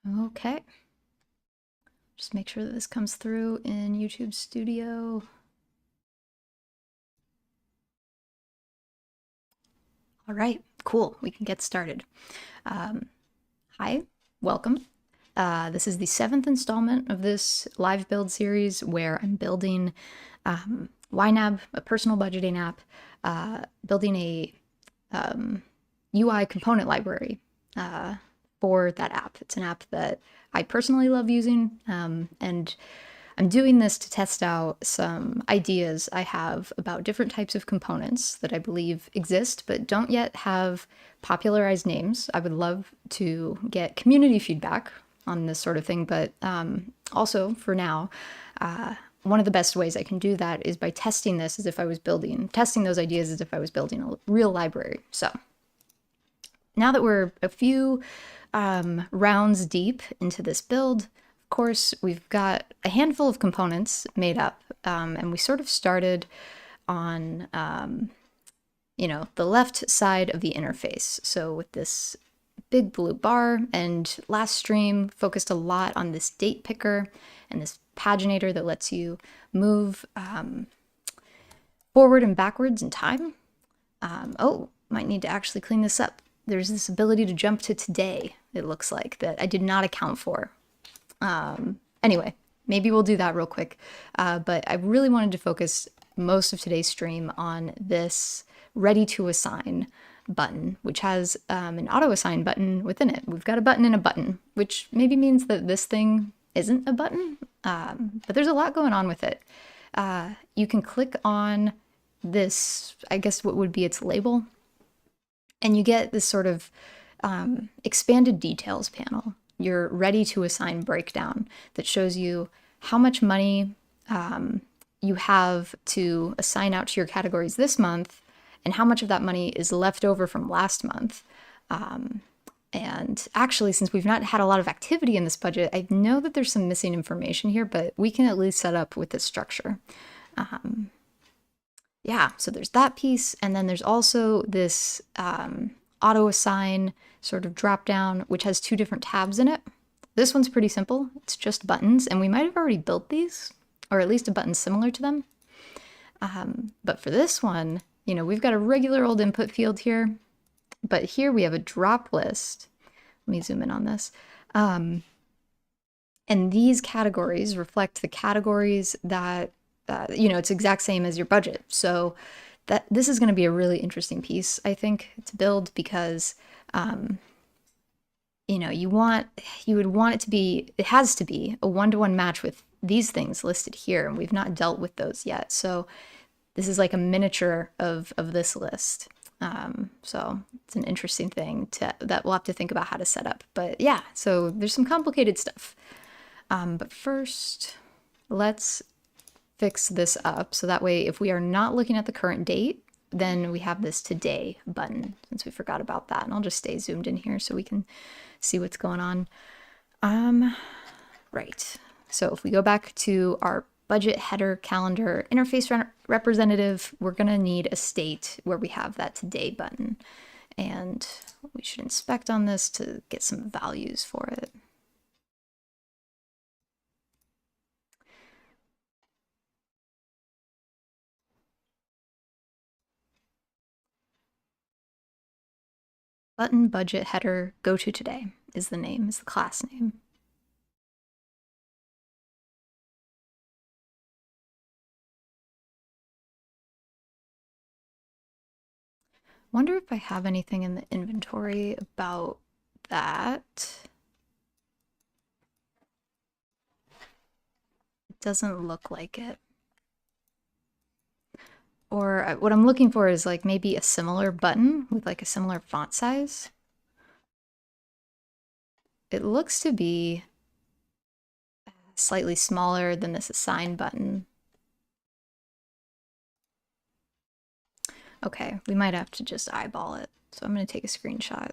Okay. Just make sure that this comes through in YouTube Studio. All right, cool. We can get started. Hi, welcome. This is the 7th installment of this live build series where I'm building YNAB, a personal budgeting app, building a UI component library for that app. It's an app that I personally love using, and I'm doing this to test out some ideas I have about different types of components that I believe exist but don't yet have popularized names. I would love to get community feedback on this sort of thing, but also for now, one of the best ways I can do that is by testing this as if I was testing those ideas as if I was building a real library. So now that we're a few rounds deep into this build, of course, we've got a handful of components made up, and we sort of started on, the left side of the interface. So with this big blue bar, and last stream focused a lot on this date picker and this paginator that lets you move forward and backwards in time. Oh, might need to actually clean this up. There's this ability to jump to today, it looks like, that I did not account for. Anyway, maybe we'll do that real quick. But I really wanted to focus most of today's stream on this ready to assign button, which has an auto assign button within it. We've got a button and a button, which maybe means that this thing isn't a button, but there's a lot going on with it. You can click on this, I guess what would be its label, and you get this sort of expanded details panel, your ready to assign breakdown that shows you how much money you have to assign out to your categories this month and how much of that money is left over from last month. And actually, since we've not had a lot of activity in this budget, I know that there's some missing information here, but we can at least set up with this structure. Yeah, so there's that piece, and then there's also this auto assign sort of drop down, which has 2 different tabs in it. This one's pretty simple. It's just buttons, and we might have already built these, or at least a button similar to them. But for this one, we've got a regular old input field here, but here we have a drop list. Let me zoom in on this. And these categories reflect the categories that it's exact same as your budget. So this is going to be a really interesting piece, I think, to build, because you would want it to be, it has to be a one-to-one match with these things listed here, and we've not dealt with those yet. So this is like a miniature of this list. So it's an interesting thing that we'll have to think about how to set up. But yeah, so there's some complicated stuff. But first, let's fix this up so that way if we are not looking at the current date, then we have this today button, since we forgot about that. And I'll just stay zoomed in here so we can see what's going on. Right. So if we go back to our budget header calendar interface representative, we're going to need a state where we have that today button. And we should inspect on this to get some values for it. Button budget header go to today is the name, is the class name. Wonder if I have anything in the inventory about that. It doesn't look like it. Or what I'm looking for is like maybe a similar button with like a similar font size. It looks to be slightly smaller than this assign button. Okay, we might have to just eyeball it. So I'm going to take a screenshot.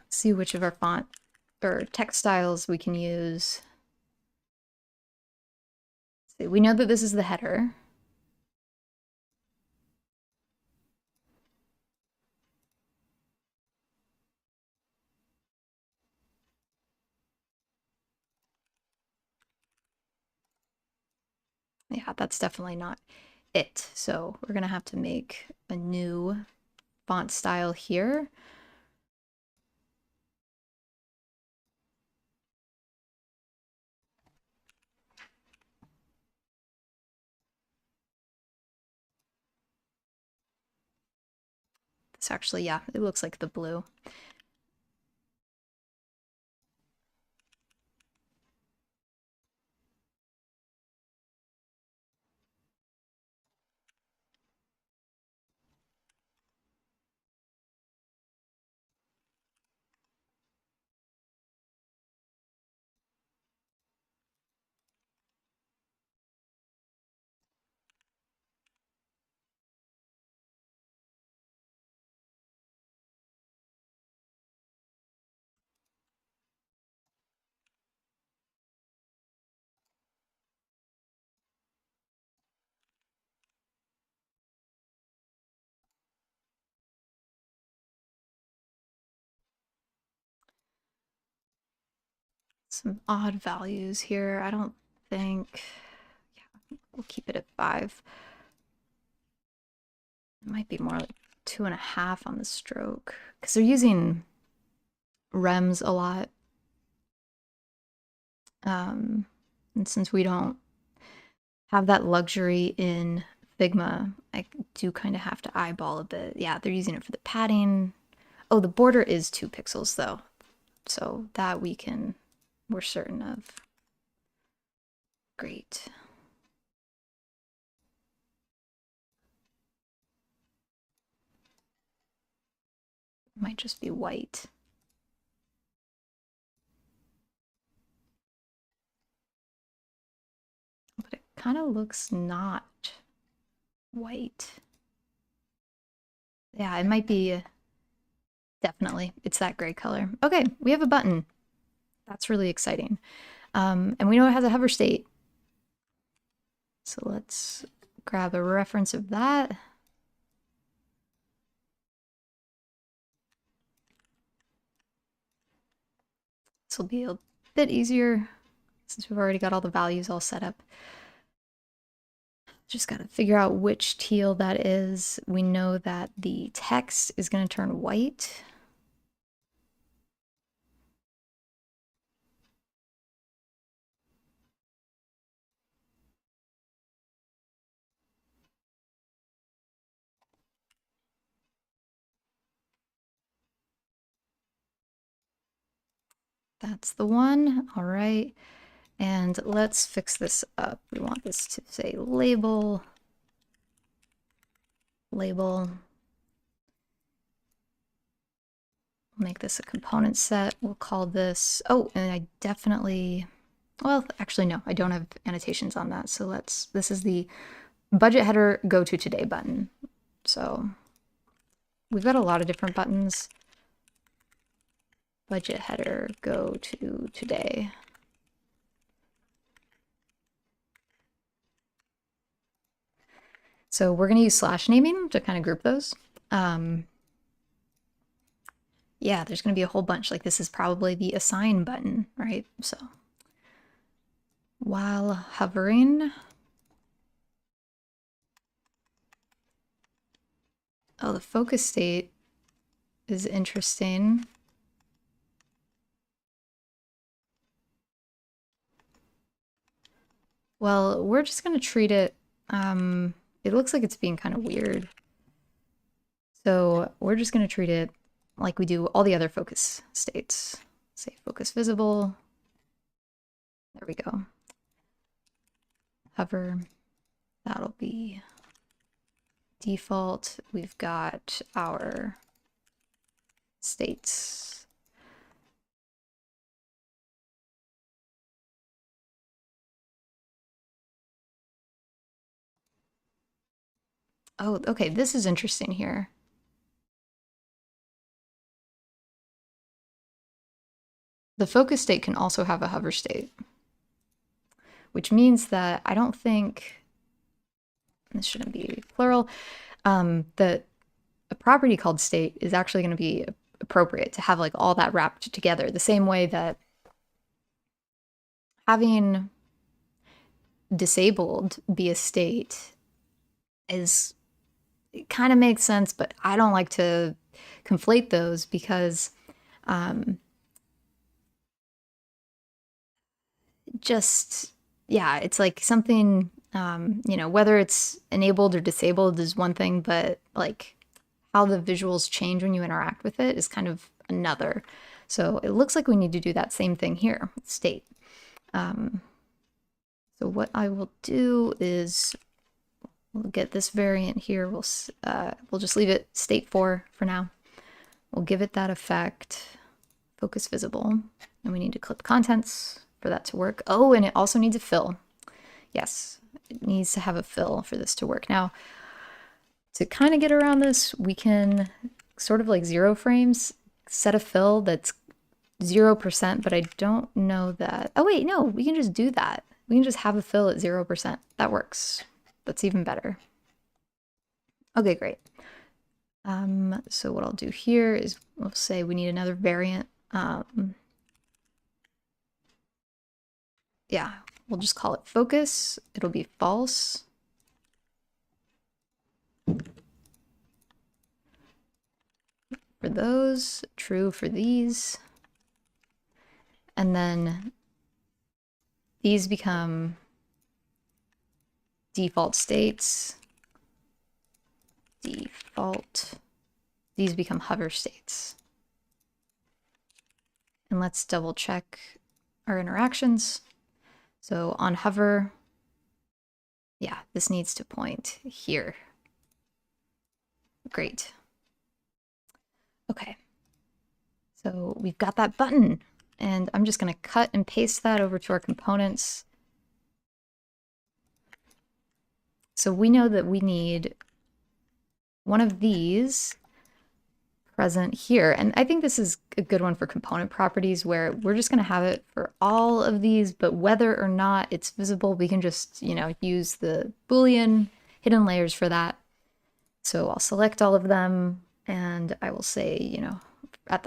See which of our font or text styles we can use. See, we know that this is the header. Yeah, that's definitely not it. So we're gonna have to make a new font style here. This actually, yeah, it looks like the blue. Some odd values here. I don't think, yeah, we'll keep it at 5. It might be more like 2.5 on the stroke because they're using rems a lot. And since we don't have that luxury in Figma, I do kind of have to eyeball a bit. Yeah, they're using it for the padding. Oh, the border is 2 pixels though. So that we're certain of. Great. Might just be white. But it kind of looks not white. Yeah, it might be, definitely. It's that gray color. Okay, we have a button. That's really exciting. And we know it has a hover state. So let's grab a reference of that. This will be a bit easier since we've already got all the values all set up. Just got to figure out which teal that is. We know that the text is going to turn white. That's the one. All right. And let's fix this up. We want this to say label, label. We'll make this a component set. We'll call this, oh, and I definitely, well, actually, no, I don't have annotations on that. So this is the budget header go to today button. So we've got a lot of different buttons. Budget header go to today. So we're going to use slash naming to kind of group those. Yeah, there's going to be a whole bunch. Like this is probably the assign button, right? So while hovering, oh, the focus state is interesting. Well, we're just going to treat it, it looks like it's being kind of weird. So we're just going to treat it like we do all the other focus states. Say focus visible. There we go. Hover. That'll be default. We've got our states. Oh, okay, this is interesting here. The focus state can also have a hover state, which means that I don't think, this shouldn't be plural, that a property called state is actually going to be appropriate to have like all that wrapped together, the same way that having disabled be a state is, it kind of makes sense, but I don't like to conflate those because just, yeah, it's like something, you know, whether it's enabled or disabled is one thing, but like how the visuals change when you interact with it is kind of another. So it looks like we need to do that same thing here with state. So what I will do is we'll get this variant here. We'll just leave it state 4 for now. We'll give it that effect, focus visible, and we need to clip contents for that to work. Oh, and it also needs a fill. Yes, it needs to have a fill for this to work. Now, to kind of get around this, we can sort of like 0 frames, set a fill that's 0%, but I don't know that. Oh wait, no, we can just do that. We can just have a fill at 0%. That works. That's even better. Okay, great. So what I'll do here is we'll say we need another variant. Yeah, we'll just call it focus. It'll be false. For those, true for these. And then these become default states. Default. These become hover states. And let's double check our interactions. So on hover, yeah, this needs to point here. Great. Okay. So we've got that button, and I'm just going to cut and paste that over to our components. So we know that we need one of these present here. And I think this is a good one for component properties where we're just going to have it for all of these, but whether or not it's visible, we can just, you know, use the Boolean hidden layers for that. So I'll select all of them and I will say, you know,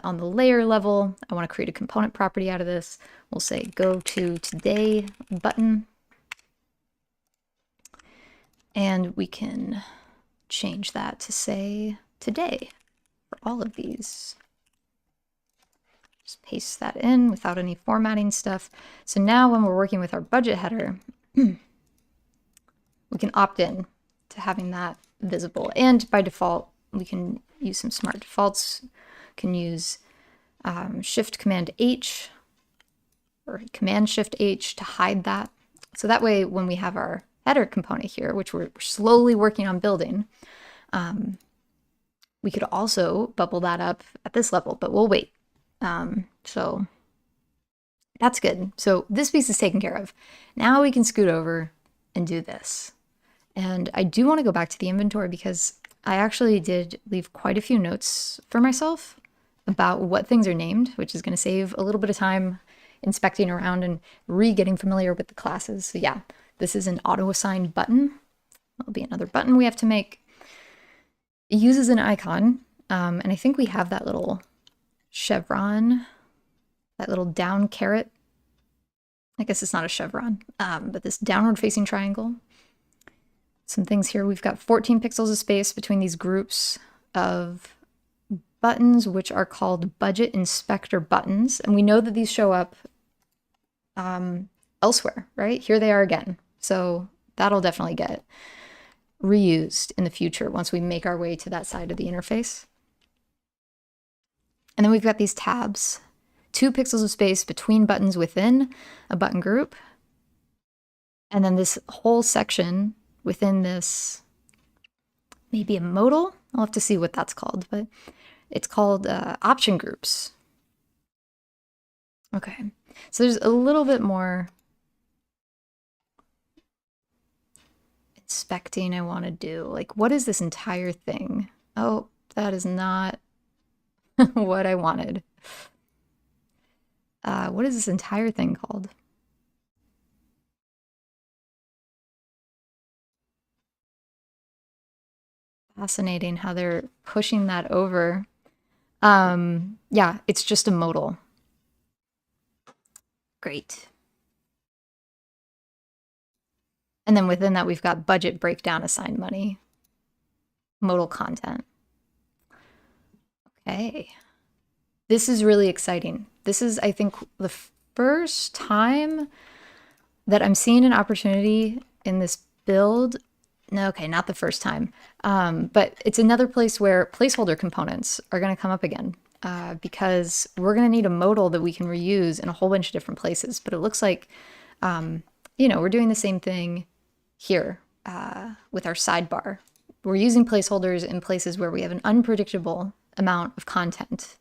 on the layer level, I want to create a component property out of this. We'll say go to today button. And we can change that to say today for all of these. Just paste that in without any formatting stuff. So now when we're working with our budget header, we can opt in to having that visible. And by default, we can use some smart defaults. Can use Shift Command H or Command Shift H to hide that. So that way, when we have our header component here, which we're slowly working on building, we could also bubble that up at this level, but we'll wait. So that's good. So this piece is taken care of. Now we can scoot over and do this. And I do want to go back to the inventory because I actually did leave quite a few notes for myself about what things are named, which is going to save a little bit of time inspecting around and getting familiar with the classes. So yeah, this is an auto-assigned button. That'll be another button we have to make. It uses an icon, and I think we have that little chevron, that little down caret. I guess it's not a chevron, but this downward-facing triangle. Some things here. We've got 14 pixels of space between these groups of buttons, which are called budget inspector buttons. And we know that these show up elsewhere, right? Here they are again. So that'll definitely get reused in the future once we make our way to that side of the interface. And then we've got these tabs, 2 pixels of space between buttons within a button group. And then this whole section within this, maybe a modal? I'll have to see what that's called, but it's called option groups. Okay, so there's a little bit more inspecting I want to do. Like, what is this entire thing? Oh, that is not what I wanted. What is this entire thing called? Fascinating how they're pushing that over. Yeah, it's just a modal. Great. And then within that, we've got budget, breakdown, assigned money, modal content. Okay. This is really exciting. This is, I think, the first time that I'm seeing an opportunity in this build. No, okay, not the first time. But it's another place where placeholder components are going to come up again because we're going to need a modal that we can reuse in a whole bunch of different places. But it looks like, we're doing the same thing here with our sidebar. We're using placeholders in places where we have an unpredictable amount of content.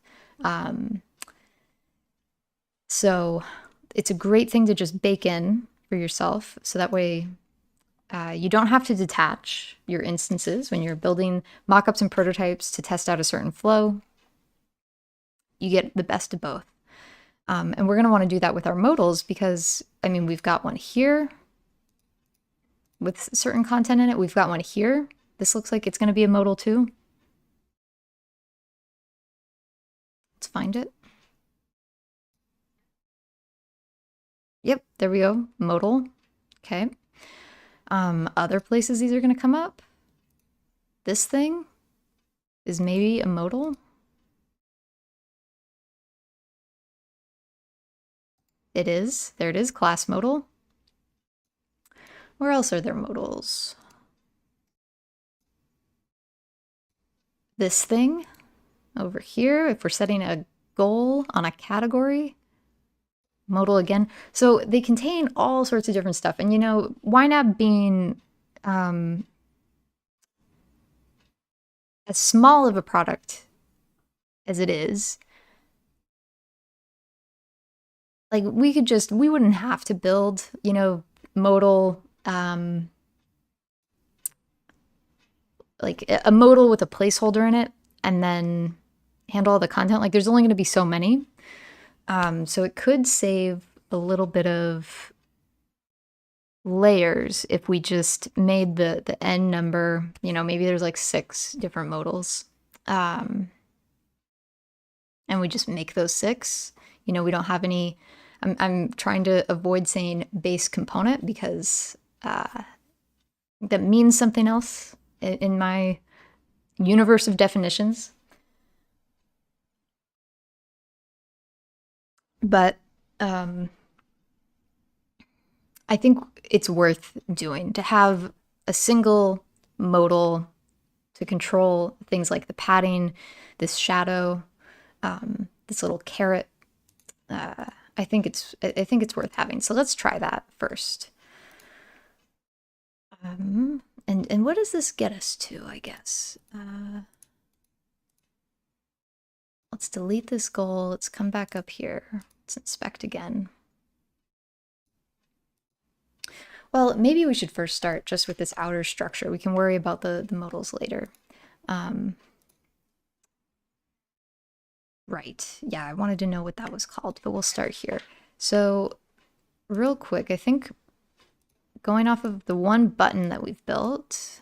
So it's a great thing to just bake in for yourself. So that way you don't have to detach your instances when you're building mockups and prototypes to test out a certain flow. You get the best of both. And we're going to want to do that with our modals because, we've got one here with certain content in it. We've got one here. This looks like it's going to be a modal too. Let's find it. Yep, there we go. Modal. Okay. Other places these are going to come up. This thing is maybe a modal. It is. There it is, class modal. Where else are there modals? This thing over here, if we're setting a goal on a category, modal again. So they contain all sorts of different stuff. And YNAB being as small of a product as it is, like we wouldn't have to build, modal, like a modal with a placeholder in it and then handle all the content. Like there's only going to be so many. So it could save a little bit of layers if we just made the n number, maybe there's like 6 different modals. And we just make those 6. We don't have any, I'm trying to avoid saying base component because that means something else in my universe of definitions. But I think it's worth doing to have a single modal to control things like the padding, this shadow, this little caret. I think it's worth having. So let's try that first. And what does this get us to, I guess? Let's delete this goal. Let's come back up here. Let's inspect again. Well, maybe we should first start just with this outer structure. We can worry about the modals later. Right, yeah, I wanted to know what that was called, but we'll start here. So real quick, I think going off of the one button that we've built.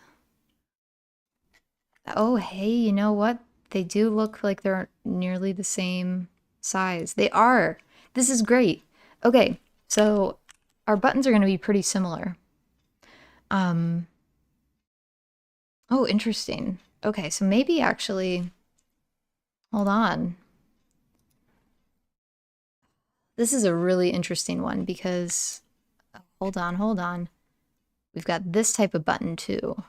Oh, hey, you know what? They do look like they're nearly the same size. They are. This is great. Okay, so our buttons are going to be pretty similar. Oh, interesting. Okay, so maybe actually, hold on. This is a really interesting one because, hold on. We've got this type of button too.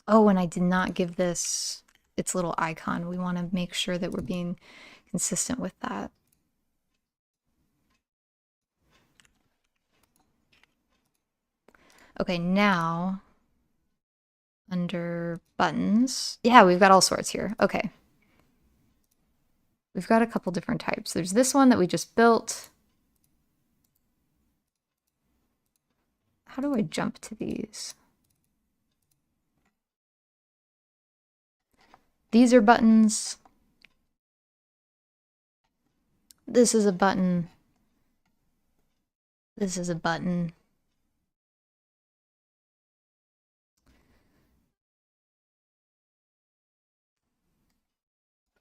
Oh, and I did not give this its little icon. We want to make sure that we're being consistent with that. Okay, now under buttons, yeah, we've got all sorts here. Okay. We've got a couple different types. There's this one that we just built. How do I jump to these? These are buttons. This is a button. This is a button.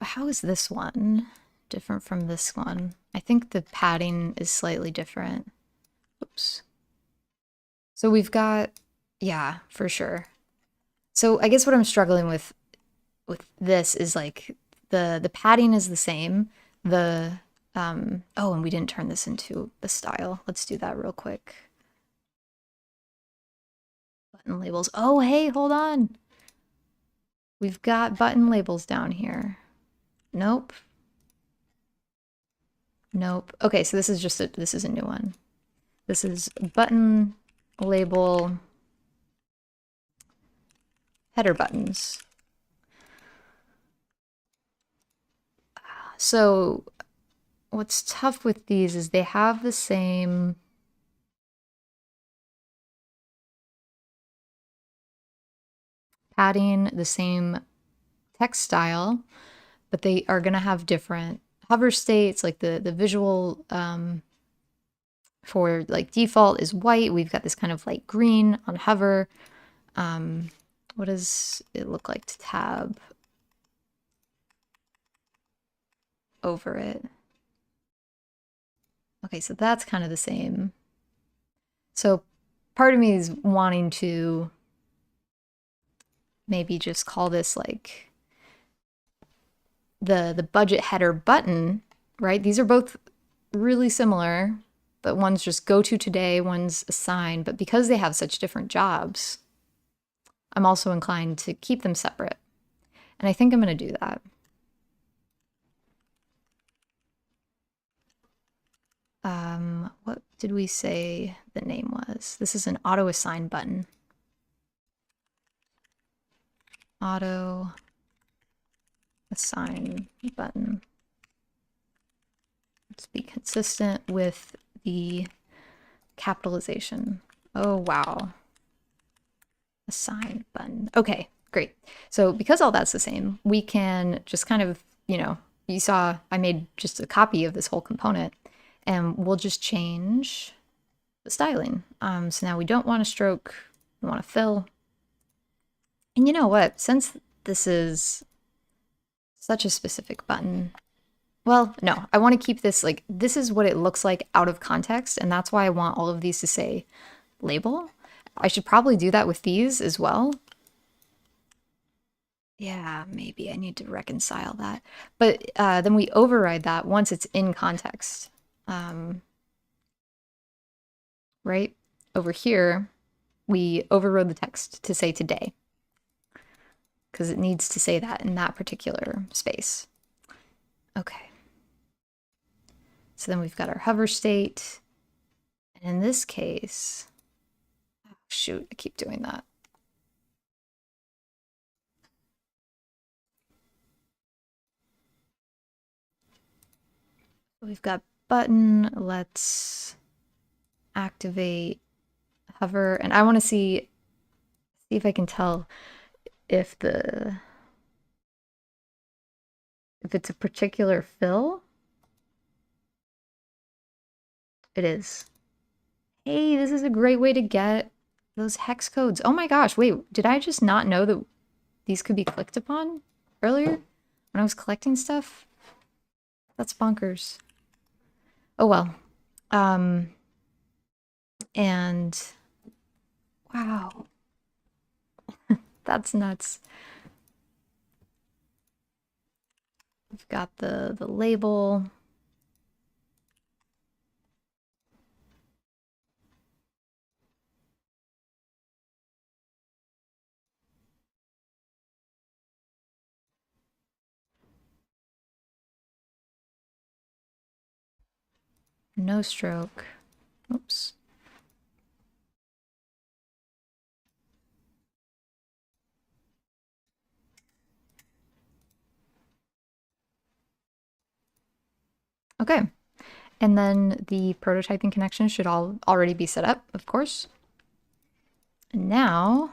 How is this one different from this one? I think the padding is slightly different. Oops. So we've got, yeah, for sure. So I guess what I'm struggling with this is like the padding is the same. The oh, and we didn't turn this into the style. Let's do that real quick. Button labels. Oh, hey, hold on. We've got button labels down here. Nope. Nope. Okay, so this is just this is a new one. This is button label header buttons. So what's tough with these is they have the same padding, the same text style, but they are going to have different hover states. Like the visual for like default is white. We've got this kind of light green on hover. What does it look like to tab over it? Okay, so that's kind of the same. So part of me is wanting to maybe just call this like the budget header button, right? These are both really similar, but one's just go to today, one's assign. But because they have such different jobs, I'm also inclined to keep them separate. And I think I'm going to do that. What did we say the name was? This is an auto assign button. Auto assign button. Let's be consistent with the capitalization. Oh, wow. Assign button. Okay, great. So because all that's the same, we can just kind of, you know, you saw I made just a copy of this whole component, and we'll just change the styling. So now we don't want a stroke, we want to fill. And you know what? Since this is such a specific button, well, no, I want to keep this like, this is what it looks like out of context, and that's why I want all of these to say label. I should probably do that with these as well. Yeah, maybe I need to reconcile that. But then we override that once it's in context. Right? Over here, we overrode the text to say today, because it needs to say that in that particular space. Okay. So then we've got our hover state. And in this case, oh, shoot, I keep doing that. We've got button. Let's activate hover. And I want to see if I can tell if it's a particular fill. It is. Hey, this is a great way to get those hex codes. Oh my gosh, wait, did I just not know that these could be clicked upon earlier when I was collecting stuff? That's bonkers. Oh well. And wow. That's nuts. We've got the label. No stroke. Oops. Okay. And then the prototyping connection should already be set up, of course. And now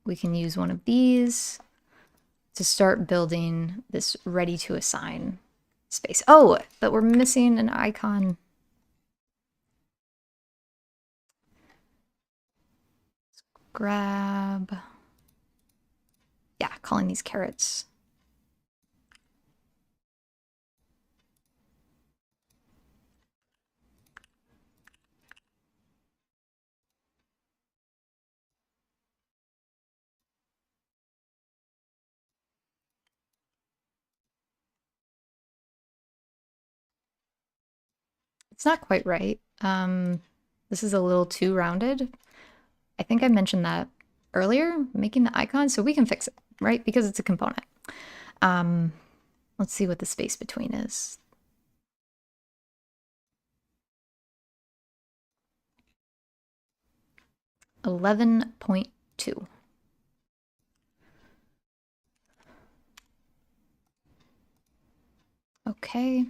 we can use one of these to start building this ready to assign space. Oh, but we're missing an icon. Let's grab, yeah, calling these carrots. It's not quite right. This is a little too rounded. I think I mentioned that earlier, making the icon, so we can fix it, right? Because it's a component. Let's see what the space between is. $11.2. Okay.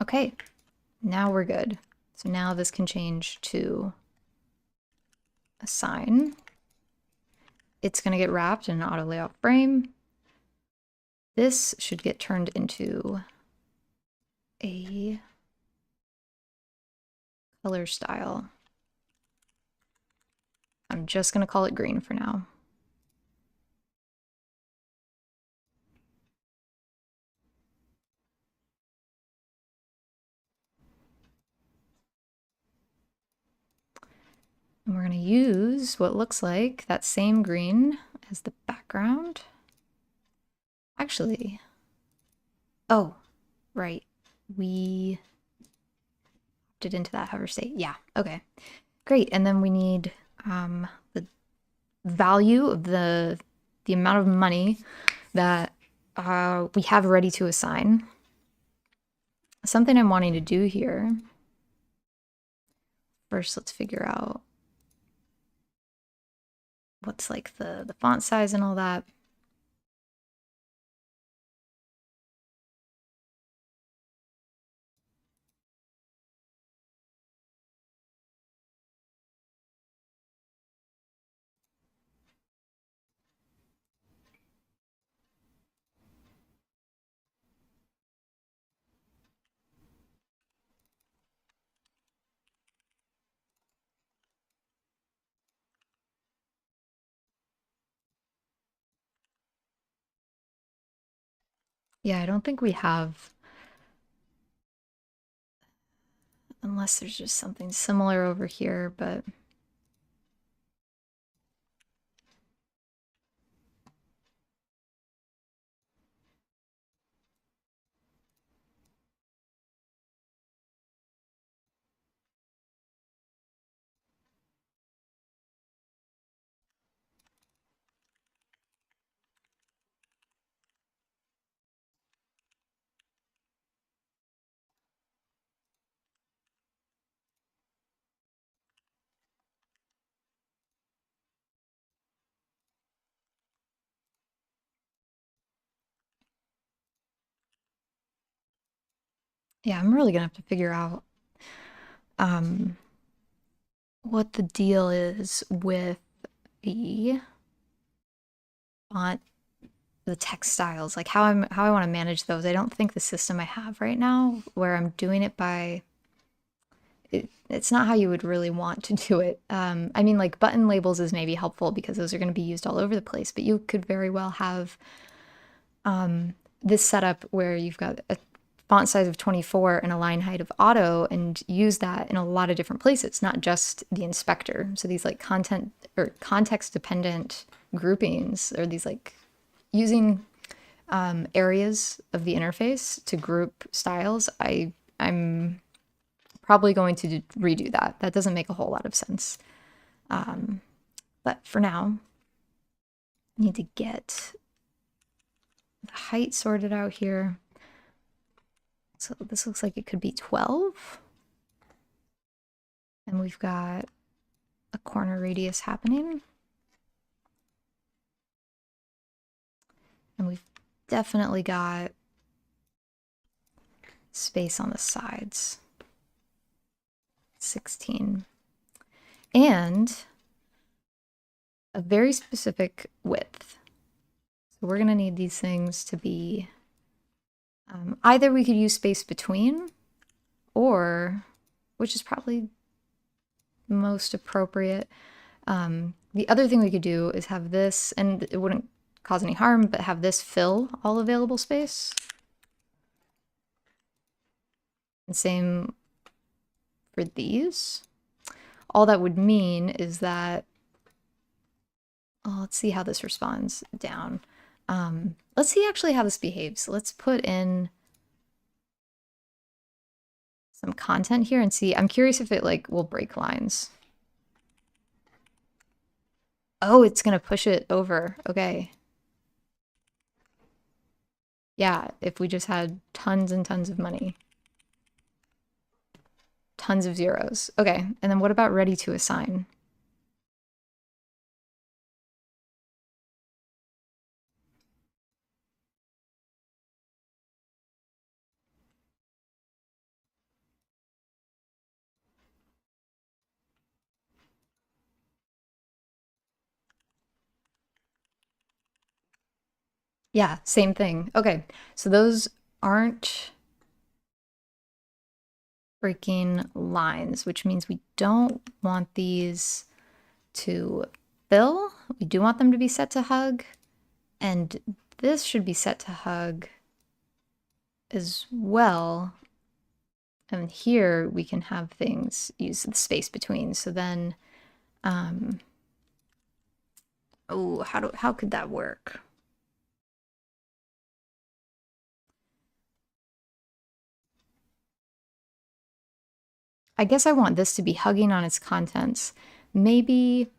Okay, now we're good. So now this can change to assign. It's going to get wrapped in an auto layout frame. This should get turned into a color style. I'm just going to call it green for now. And we're going to use what looks like that same green as the background. Actually, oh, right. We opted into that hover state. Yeah, okay. Great, and then we need the value of the amount of money that we have ready to assign. Something I'm wanting to do here. First, let's figure out what's like the font size and all that. Yeah, I don't think we have, unless there's just something similar over here, but yeah, I'm really gonna have to figure out what the deal is with the font, the text styles, like how I want to manage those. I don't think the system I have right now, where I'm doing it by, it's not how you would really want to do it. I mean, like button labels is maybe helpful because those are going to be used all over the place, but you could very well have this setup where you've got a font size of 24 and a line height of auto and use that in a lot of different places, not just the inspector. So these like content or context dependent groupings, or these like using areas of the interface to group styles. I'm probably going to redo that. That doesn't make a whole lot of sense. But for now, I need to get the height sorted out here. So this looks like it could be 12. And we've got a corner radius happening. And we've definitely got space on the sides. 16. And a very specific width. So we're going to need these things to be, either we could use space between, or, which is probably most appropriate, the other thing we could do is have this, and it wouldn't cause any harm, but have this fill all available space. And same for these. all that would mean is that, oh, let's see how this responds down. Let's see actually how this behaves. Let's put in some content here and see. I'm curious if it like will break lines. Oh, it's gonna push it over. Okay. Yeah, if we just had tons and tons of money. Tons of zeros. Okay, and then what about ready to assign? Yeah, same thing. Okay, so those aren't breaking lines, which means we don't want these to fill. We do want them to be set to hug, and this should be set to hug as well. And here we can have things use the space between. So then, oh, how could that work? I guess I want this to be hugging on its contents. Maybe,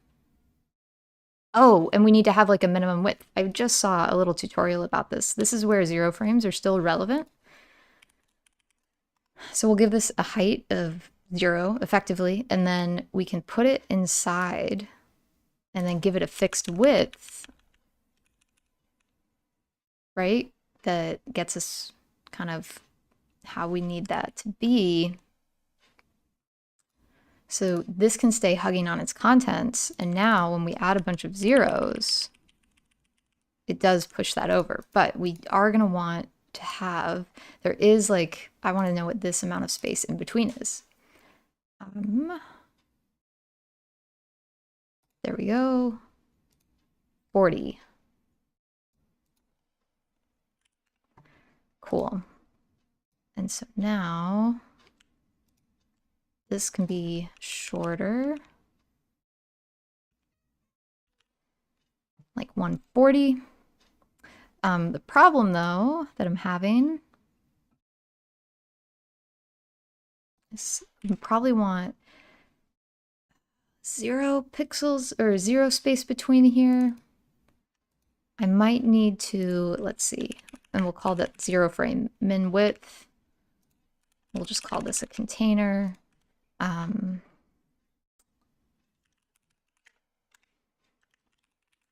oh, and we need to have like a minimum width. I just saw a little tutorial about this. This is where zero frames are still relevant. So we'll give this a height of 0 effectively, and then we can put it inside and then give it a fixed width, right? That gets us kind of how we need that to be. So this can stay hugging on its contents, and now when we add a bunch of zeros, it does push that over. But we are going to want to have, there is like, I want to know what this amount of space in between is. There we go. 40. Cool. And so now this can be shorter, like 140. The problem though that I'm having is you probably want 0 pixels or 0 space between here. I might need to, let's see, and we'll call that 0 frame min width. We'll just call this a container.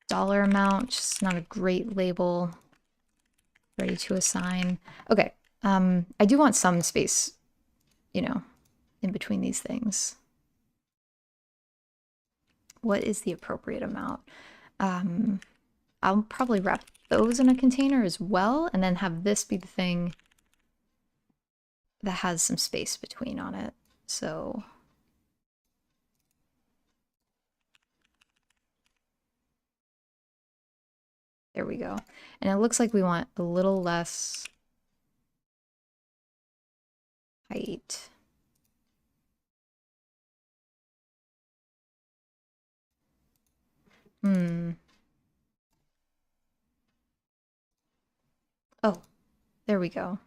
Dollar amount, just not a great label. Ready to assign. Okay, I do want some space, you know, in between these things. What is the appropriate amount? I'll probably wrap those in a container as well, and then have this be the thing that has some space between on it. So there we go. And it looks like we want a little less height. Oh, there we go.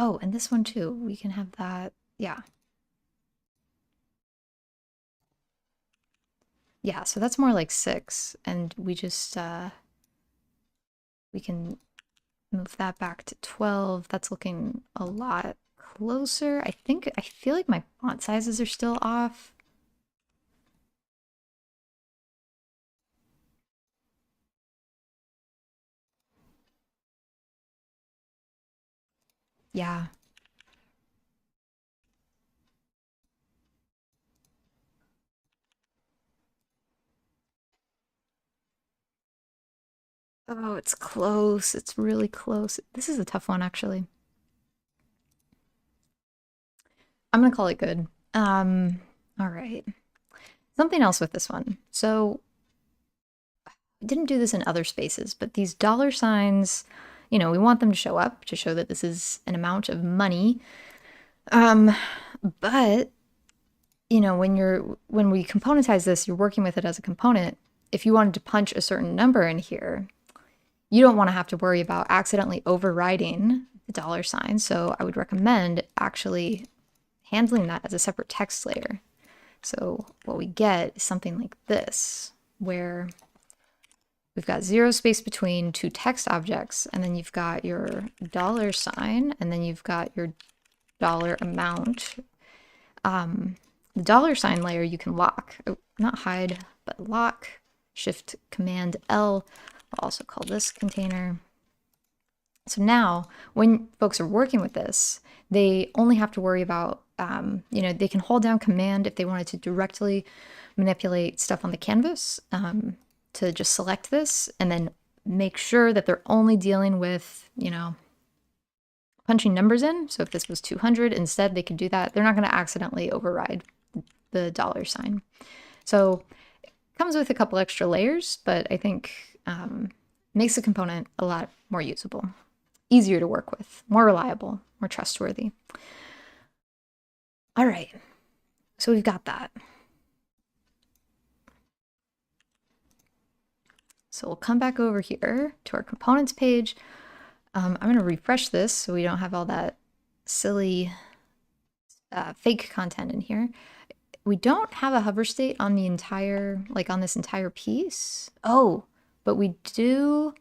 Oh, and this one too. We can have that. Yeah. Yeah, so that's more like 6. And we just, we can move that back to 12. That's looking a lot closer. I feel like my font sizes are still off. Yeah. Oh, it's close. It's really close. This is a tough one, actually. I'm gonna call it good. All right. Something else with this one. So we didn't do this in other spaces, but these dollar signs, you know, we want them to show up to show that this is an amount of money. But you know, when we componentize this, you're working with it as a component. If you wanted to punch a certain number in here, you don't want to have to worry about accidentally overriding the dollar sign. So I would recommend actually handling that as a separate text layer. So what we get is something like this, where we've got zero space between two text objects, and then you've got your dollar sign, and then you've got your dollar amount. The dollar sign layer you can lock, not hide, but lock. Shift Command L. I'll also call this container. So now when folks are working with this, they only have to worry about, you know, they can hold down Command if they wanted to directly manipulate stuff on the canvas, to just select this and then make sure that they're only dealing with, you know, punching numbers in. So if this was 200, instead they could do that. They're not going to accidentally override the dollar sign. So it comes with a couple extra layers, but I think makes the component a lot more usable, easier to work with, more reliable, more trustworthy. All right, so we've got that. So we'll come back over here to our components page. I'm going to refresh this so we don't have all that silly fake content in here. We don't have a hover state on the entire, like on this entire piece. Oh, but we do.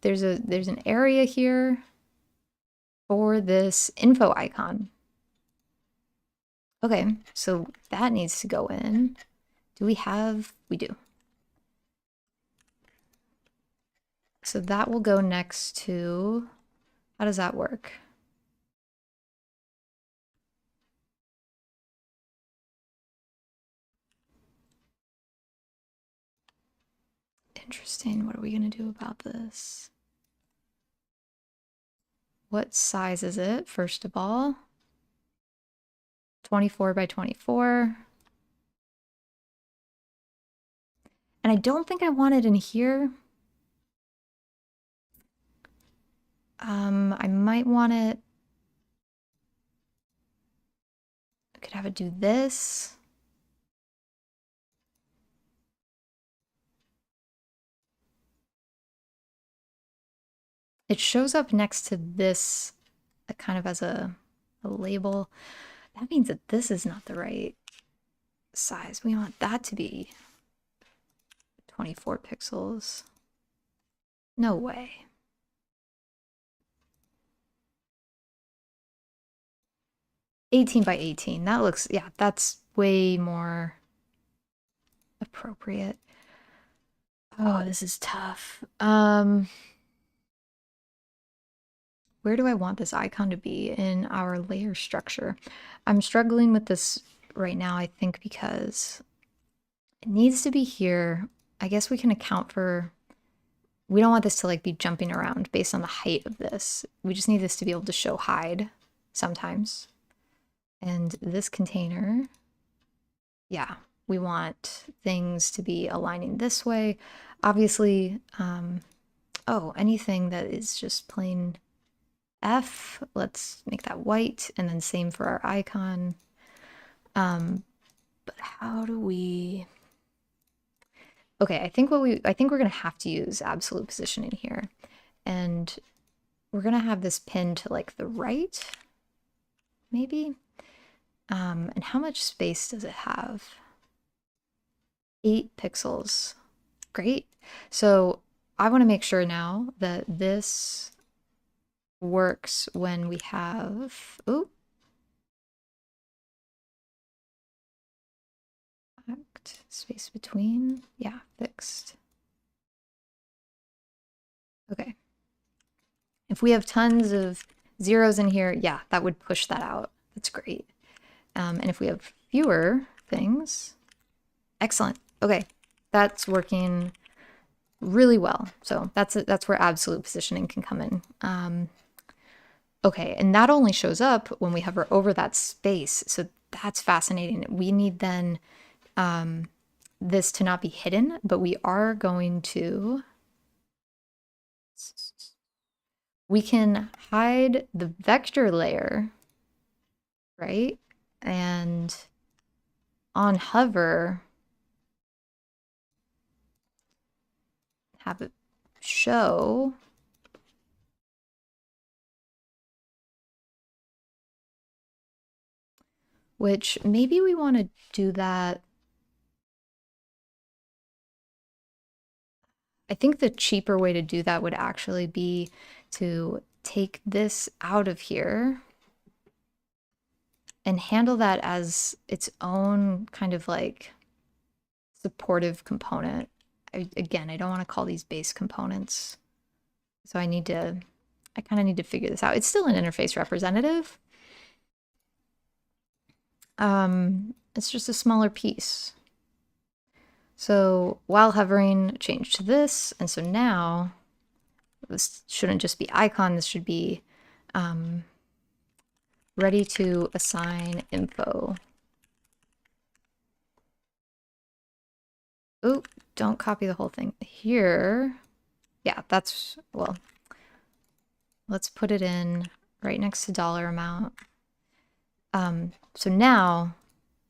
There's an area here for this info icon. Okay, so that needs to go in. Do we have? We do. So that will go next to, how does that work? Interesting. What are we going to do about this? What size is it, first of all? 24 by 24. And I don't think I want it in here. I might want it. I could have it do this. It shows up next to this kind of as a label. That means that this is not the right size. We want that to be 24 pixels. No way. $18 by 18. That looks, yeah, that's way more appropriate. Oh, this is tough. Where do I want this icon to be in our layer structure? I'm struggling with this right now, I think, because it needs to be here. I guess we can account for, we don't want this to like be jumping around based on the height of this. We just need this to be able to show hide sometimes. And this container, yeah, we want things to be aligning this way. Obviously, oh, anything that is just plain F, let's make that white, and then same for our icon. But how do we? Okay, I think we're gonna have to use absolute positioning here, and we're gonna have this pinned to like the right, maybe. And how much space does it have? 8 pixels. Great. So I want to make sure now that this works when we have, ooh, space between, yeah, fixed. Okay. If we have tons of zeros in here, yeah, that would push that out. That's great. And if we have fewer things, excellent. Okay, that's working really well. So that's where absolute positioning can come in. Okay, and that only shows up when we hover over that space. So that's fascinating. We need then this to not be hidden, but we are going to, we can hide the vector layer, right? And on hover, have it show which maybe we want to do that. I think the cheaper way to do that would actually be to take this out of here and handle that as its own kind of like supportive component. Again, I don't want to call these base components. So I kind of need to figure this out. It's still an interface representative. It's just a smaller piece. So while hovering, change to this. And so now this shouldn't just be icon. This should be ready to assign info. Oh, don't copy the whole thing here. Yeah, that's, well, let's put it in right next to dollar amount. So now,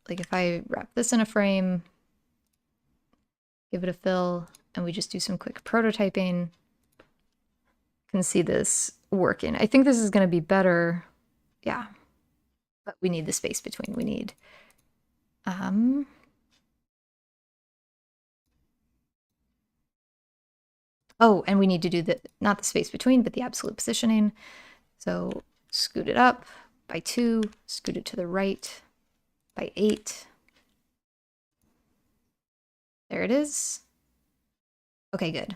like if I wrap this in a frame, give it a fill, and we just do some quick prototyping, you can see this working. I think this is going to be better. Yeah, but we need the space between. We need, oh, and we need to do the, not the space between, but the absolute positioning. So scoot it up by 2, scoot it to the right by 8. There it is. Okay, good.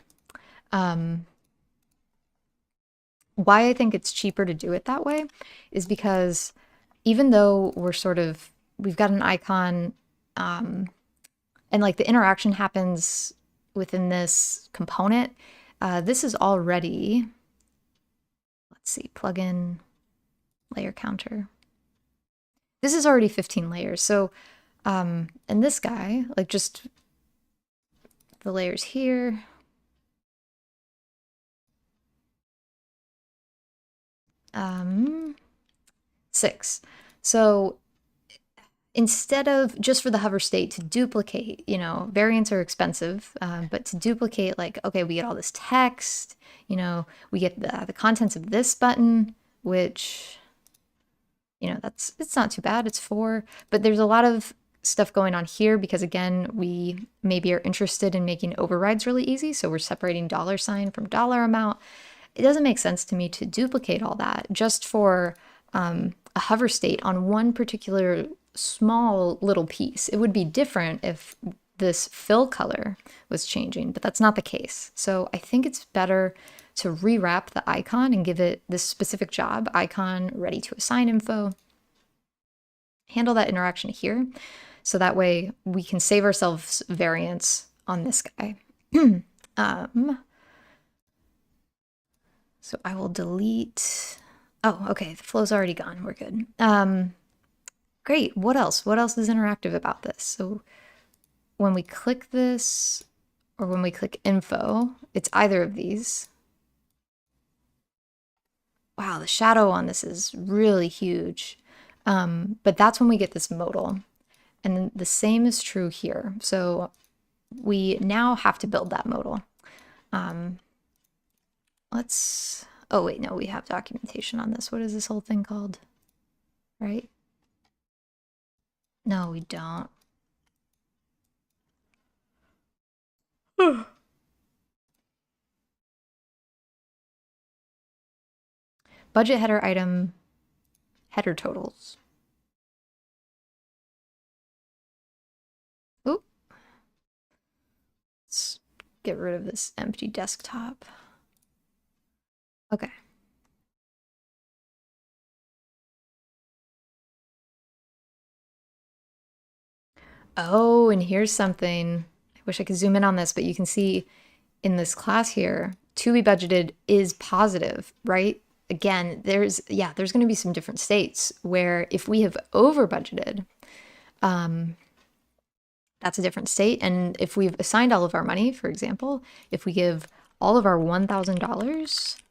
Why I think it's cheaper to do it that way is because even though we've got an icon, and like the interaction happens within this component, this is already, let's see, plugin layer counter. This is already 15 layers. So, and this guy, like just the layers here, six. So instead of just for the hover state to duplicate, you know, variants are expensive, but to duplicate, like, okay, we get all this text, you know, we get the contents of this button, which, you know, it's not too bad. It's 4, but there's a lot of stuff going on here because again, we maybe are interested in making overrides really easy. So we're separating $sign from dollar amount. It doesn't make sense to me to duplicate all that just for a hover state on one particular small little piece. It would be different if this fill color was changing, but that's not the case. So I think it's better to rewrap the icon and give it this specific job, icon ready to assign info, handle that interaction here. So that way we can save ourselves variance on this guy. So I will delete, oh, okay, the flow's already gone, we're good. Great, what else? What else is interactive about this? So when we click this, or when we click info, it's either of these. Wow, the shadow on this is really huge. But that's when we get this modal. And then the same is true here. So we now have to build that modal. Oh wait, no, we have documentation on this. What is this whole thing called? Right? No, we don't. Budget header item, header totals. Oop. Let's get rid of this empty desktop. Okay. Oh, and here's something. I wish I could zoom in on this, but you can see in this class here, to be budgeted is positive, right? Again, there's going to be some different states where if we have over budgeted, that's a different state. And if we've assigned all of our money, for example, if we give all of our $1,000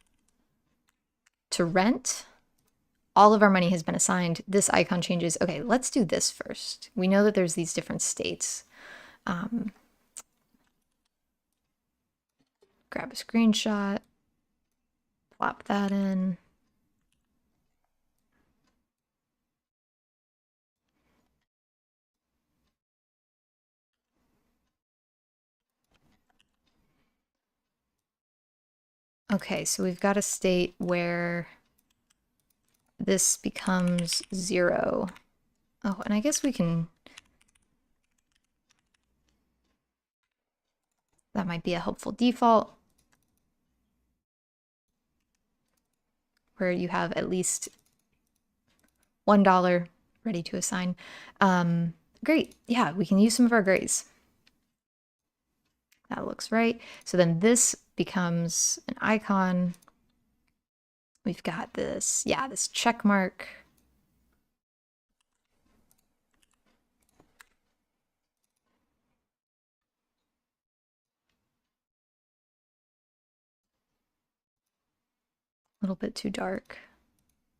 to rent, all of our money has been assigned. This icon changes. Okay, let's do this first. We know that there's these different states. Grab a screenshot, plop that in. Okay, so we've got a state where this becomes 0. Oh, and I guess we can... That might be a helpful default, where you have at least $1 ready to assign. Great, yeah, we can use some of our grays. That looks right. So then this becomes an icon. We've got this, yeah, this check mark. A little bit too dark.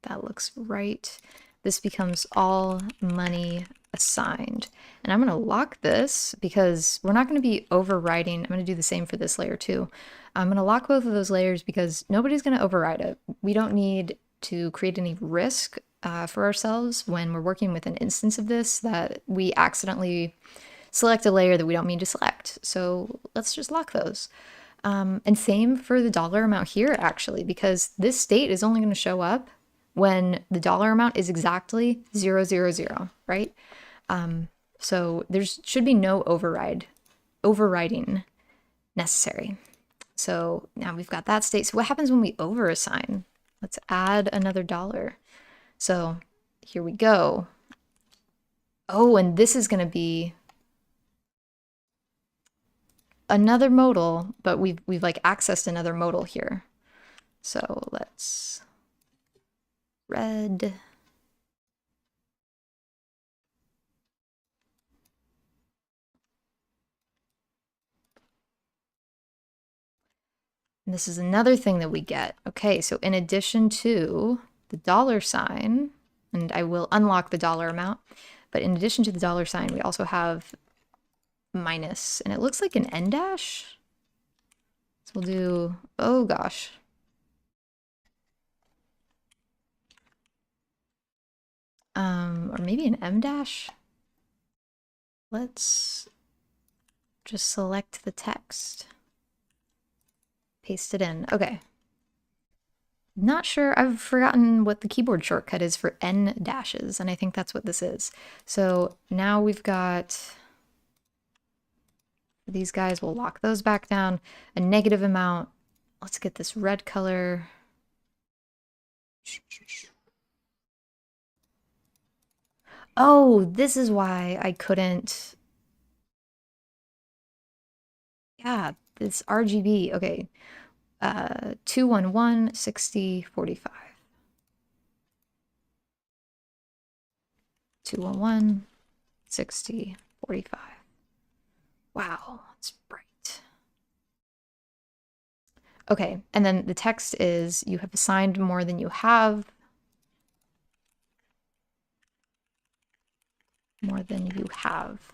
That looks right. This becomes all money assigned. And I'm going to lock this because we're not going to be overriding. I'm going to do the same for this layer too. I'm going to lock both of those layers because nobody's going to override it. We don't need to create any risk for ourselves when we're working with an instance of this that we accidentally select a layer that we don't mean to select. So let's just lock those. And same for the dollar amount here, actually, because this state is only going to show up when the dollar amount is exactly 000, right? So there should be no overriding necessary. So now we've got that state. So what happens when we overassign? Let's add another dollar. So here we go. Oh, and this is going to be another modal, but we've like accessed another modal here. So let's red. And this is another thing that we get. Okay, so in addition to the dollar sign, and I will unlock the dollar amount, but in addition to the dollar sign, we also have minus, and it looks like an N dash. So we'll do, oh gosh. Or maybe an M dash. Let's just select the text. Paste it in. Okay. Not sure. I've forgotten what the keyboard shortcut is for N dashes, and I think that's what this is. So now we've got these guys. We'll lock those back down. A negative amount. Let's get this red color. Oh, this is why I couldn't. Yeah, this RGB. Okay. 211, 60, 45. 211, 60, 45. Wow, it's bright. Okay, and then the text is, you have assigned more than you have. More than you have.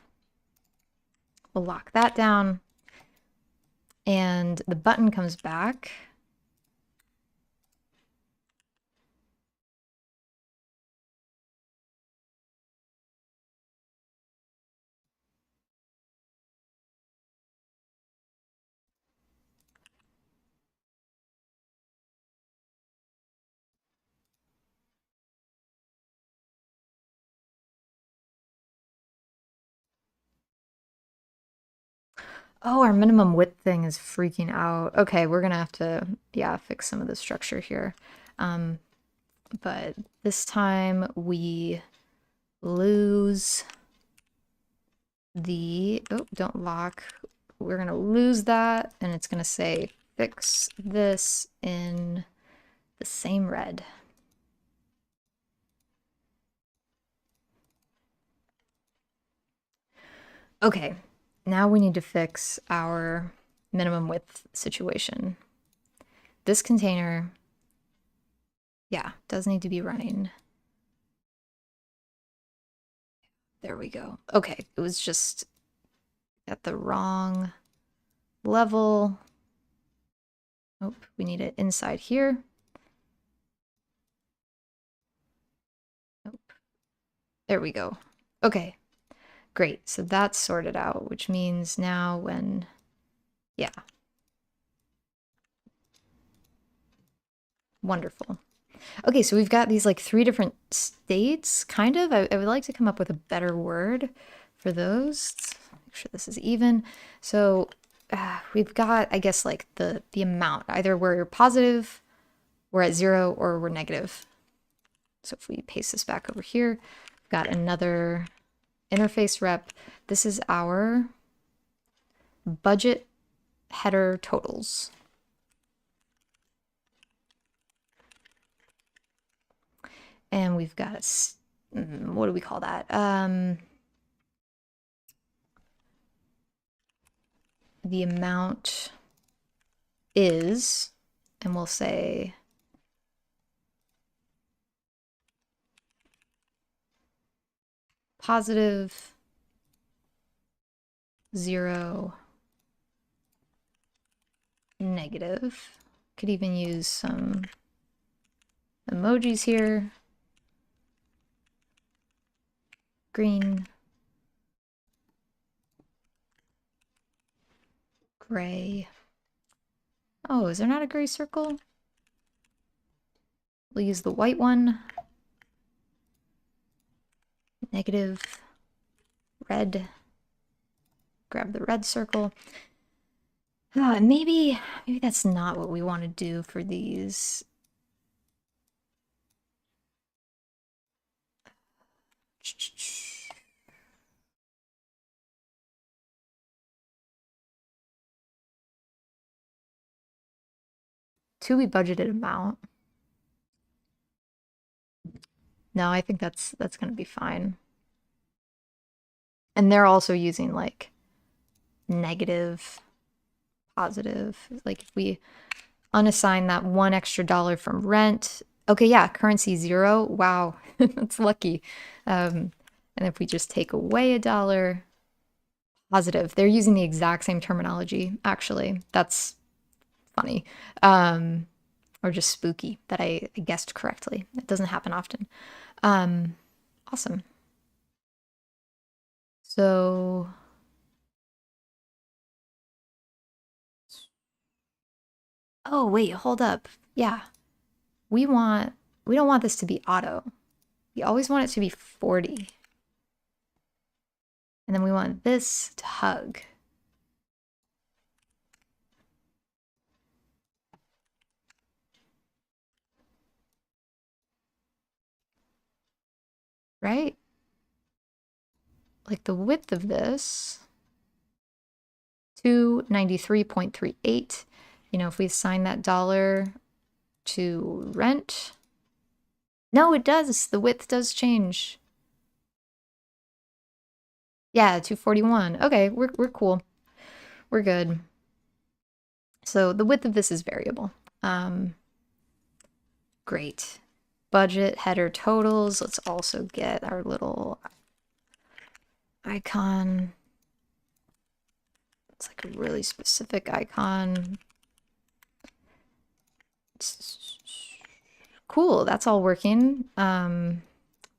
We'll lock that down. And the button comes back. Oh, our minimum width thing is freaking out. Okay, we're gonna have to, yeah, fix some of the structure here. But this time we lose the, oh, don't lock. We're gonna lose that, and it's gonna say fix this in the same red. Okay, now we need to fix our minimum width situation. This container, yeah, does need to be running. There we go. Okay, it was just at the wrong level. Nope, we need it inside here. Nope. There we go. Okay, great. So that's sorted out, which means now when, yeah. Wonderful. Okay, so we've got these like 3 different states, kind of. I would like to come up with a better word for those. Let's make sure this is even. So we've got, I guess, like the amount. Either we're positive, we're at 0, or we're negative. So if we paste this back over here, we've got another interface rep. This is our budget header totals. And we've got a, what do we call that? The amount is, and we'll say positive, 0, negative. Could even use some emojis here. Green, gray. Oh, is there not a gray circle? We'll use the white one. Negative, red. Grab the red circle. Maybe that's not what we want to do for these. To be budgeted amount. No, I think that's going to be fine. And they're also using like negative, positive. Like if we unassign that $1 extra from rent, okay, yeah, currency 0. Wow, that's lucky. And if we just take away $1, positive. They're using the exact same terminology, actually. That's funny. Or just spooky that I guessed correctly. It doesn't happen often. Awesome. So oh wait, hold up. Yeah. We don't want this to be auto. We always want it to be 40. And then we want this to hug. Right? Like the width of this, 293.38. You know, if we assign that dollar to rent, no, it does. The width does change. Yeah, 241. Okay, we're cool. We're good. So the width of this is variable. Great. Budget header totals. Let's also get our little icon. It's like a really specific icon. Cool, that's all working. Gonna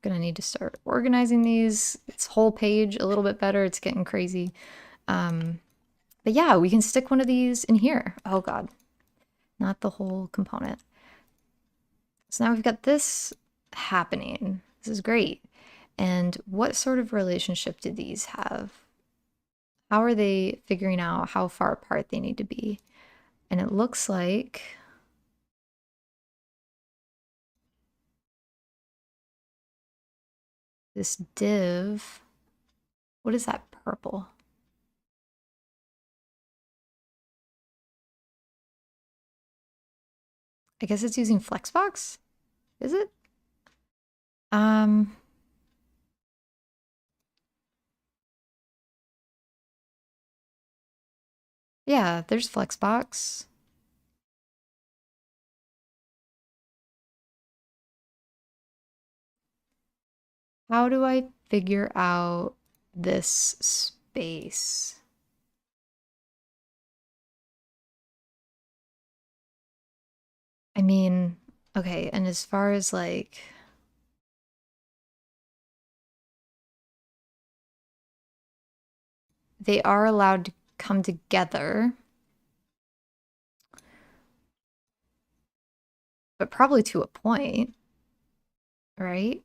need to start organizing these. It's whole page a little bit better. It's getting crazy. But yeah, we can stick one of these in here. Oh God, not the whole component. So now we've got this happening. This is great. And what sort of relationship do these have? How are they figuring out how far apart they need to be? And it looks like this div, what is that purple? I guess it's using Flexbox? Is it? Yeah, there's Flexbox. How do I figure out this space? I mean, okay, and as far as like, they are allowed to come together, but probably to a point, right?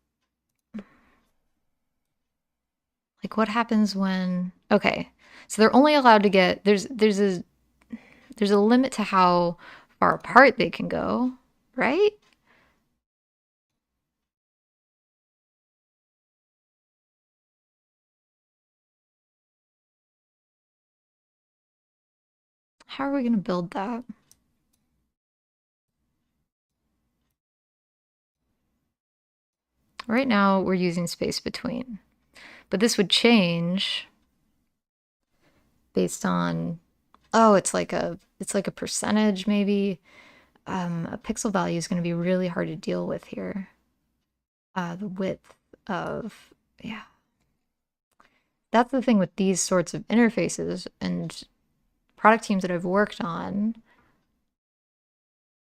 Like what happens when, okay, so they're only allowed to get, there's a limit to how far apart they can go, right? How are we going to build that? Right now we're using space between, but this would change based on, oh, it's like a percentage maybe. A pixel value is going to be really hard to deal with here. The width of, yeah. That's the thing with these sorts of interfaces and product teams that I've worked on.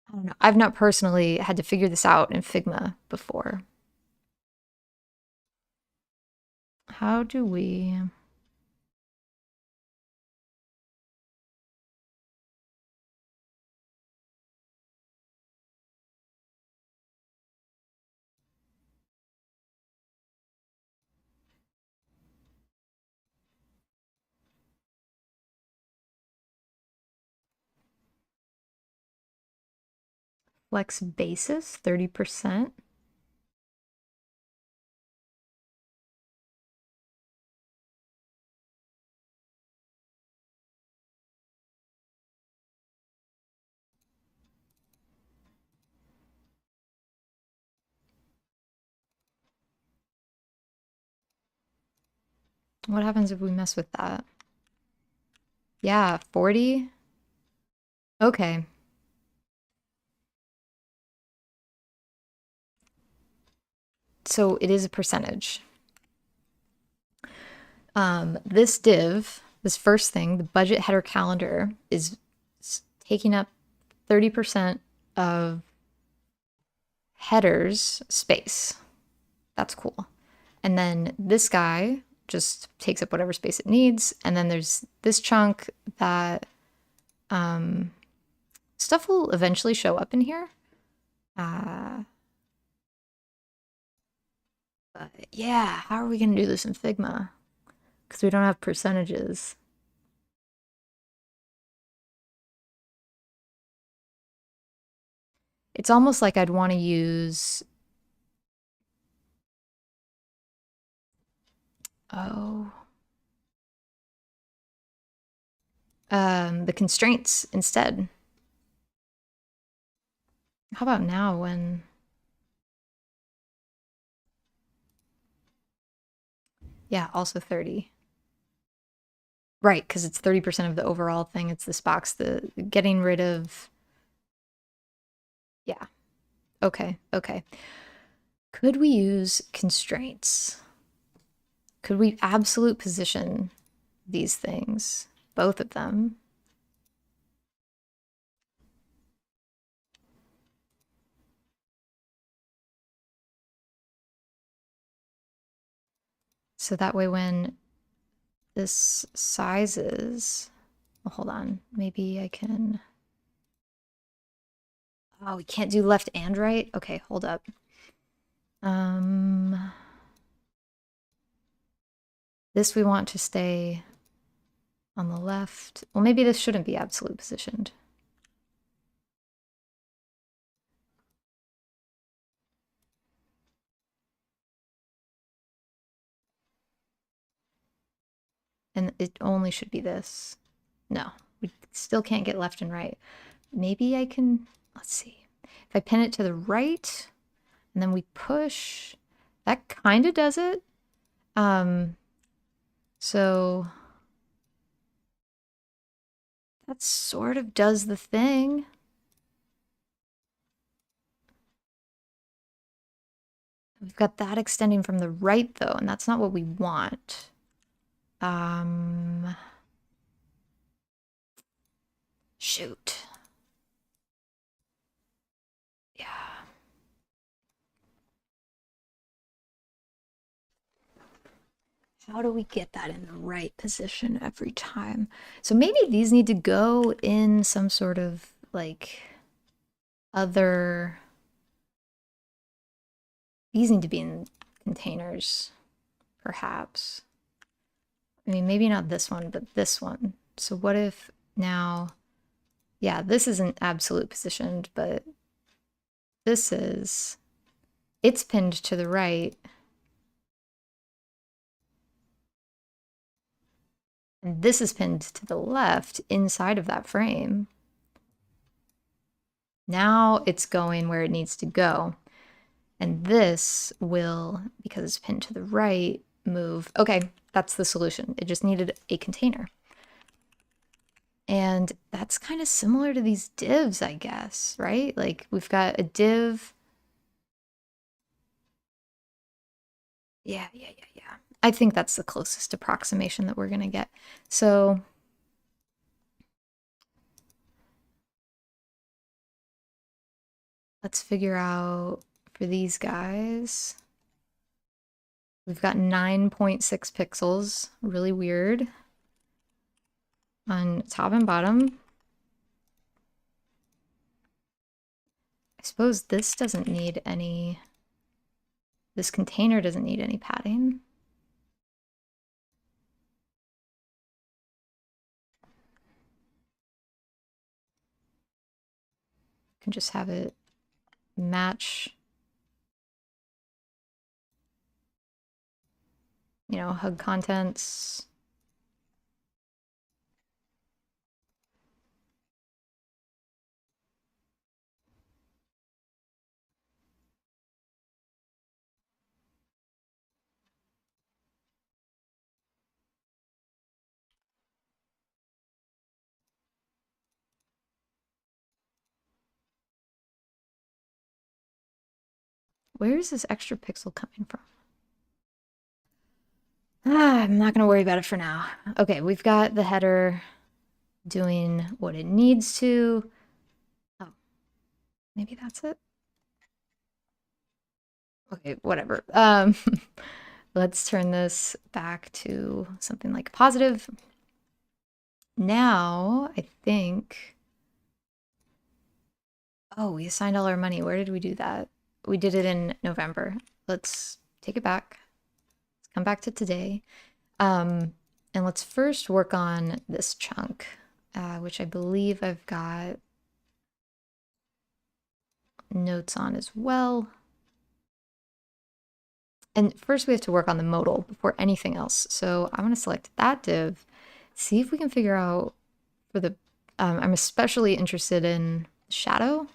I don't know. I've not personally had to figure this out in Figma before. How do we... Flex basis, 30%? What happens if we mess with that? Yeah, 40? Okay. So it is a percentage. This div, this first thing, the budget header calendar, is taking up 30% of headers space. That's cool. And then this guy just takes up whatever space it needs. And then there's this chunk that stuff will eventually show up in here. But yeah, how are we going to do this in Figma? Because we don't have percentages. It's almost like I'd want to use... Oh. The constraints instead. How about now when... Yeah, also 30. Right, because it's 30% of the overall thing. It's this box, the getting rid of... Yeah. Okay, okay. Could we use constraints? Could we absolute position these things? Both of them. So that way when this sizes... Well, hold on. Maybe I can... Oh, we can't do left and right? Okay, hold up. This we want to stay on the left. Well, maybe this shouldn't be absolute positioned. And it only should be this. No, we still can't get left and right. Maybe I can, let's see. If I pin it to the right and then we push, that kind of does it. So That sort of does the thing. We've got that extending from the right though, and that's not what we want. Shoot. Yeah. How do we get that in the right position every time? So maybe these need to go in some sort of like other, these need to be in containers, perhaps. I mean, maybe not this one, but this one. So what if now, yeah, this isn't absolute positioned, but this is, it's pinned to the right. And this is pinned to the left inside of that frame. Now it's going where it needs to go. And this will, because it's pinned to the right, move. Okay, that's the solution. It just needed a container. And that's kind of similar to these divs, I guess, right? Like we've got a div. Yeah. I think that's the closest approximation that we're going to get. So let's figure out for these guys. We've got 9.6 pixels, really weird, on top and bottom. I suppose this doesn't need any, this container doesn't need any padding. Can just have it match, you know, hug contents. Where is this extra pixel coming from? I'm not going to worry about it for now. Okay, we've got the header doing what it needs to. Oh, maybe that's it. Okay, whatever. Let's turn this back to something like positive. Now, I think... Oh, we assigned all our money. Where did we do that? We did it in November. Let's take it back. Let's come back to today. And let's first work on this chunk, which I believe I've got notes on as well. And first we have to work on the modal before anything else. So I want to select that div, see if we can figure out for the, I'm especially interested in shadow.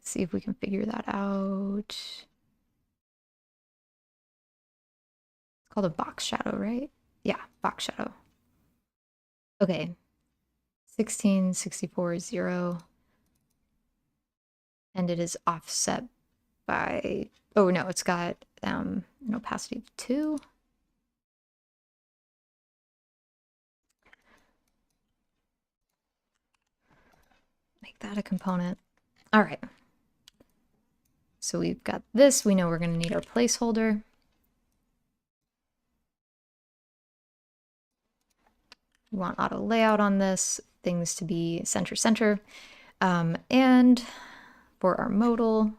See if we can figure that out. It's called a box shadow, right? Yeah, box shadow. Okay, 16, 64, 0. And it is offset by, oh no, it's got an opacity of 2. Make that a component. All right. So we've got this. We know we're going to need our placeholder. We want auto layout on this, things to be center. And for our modal,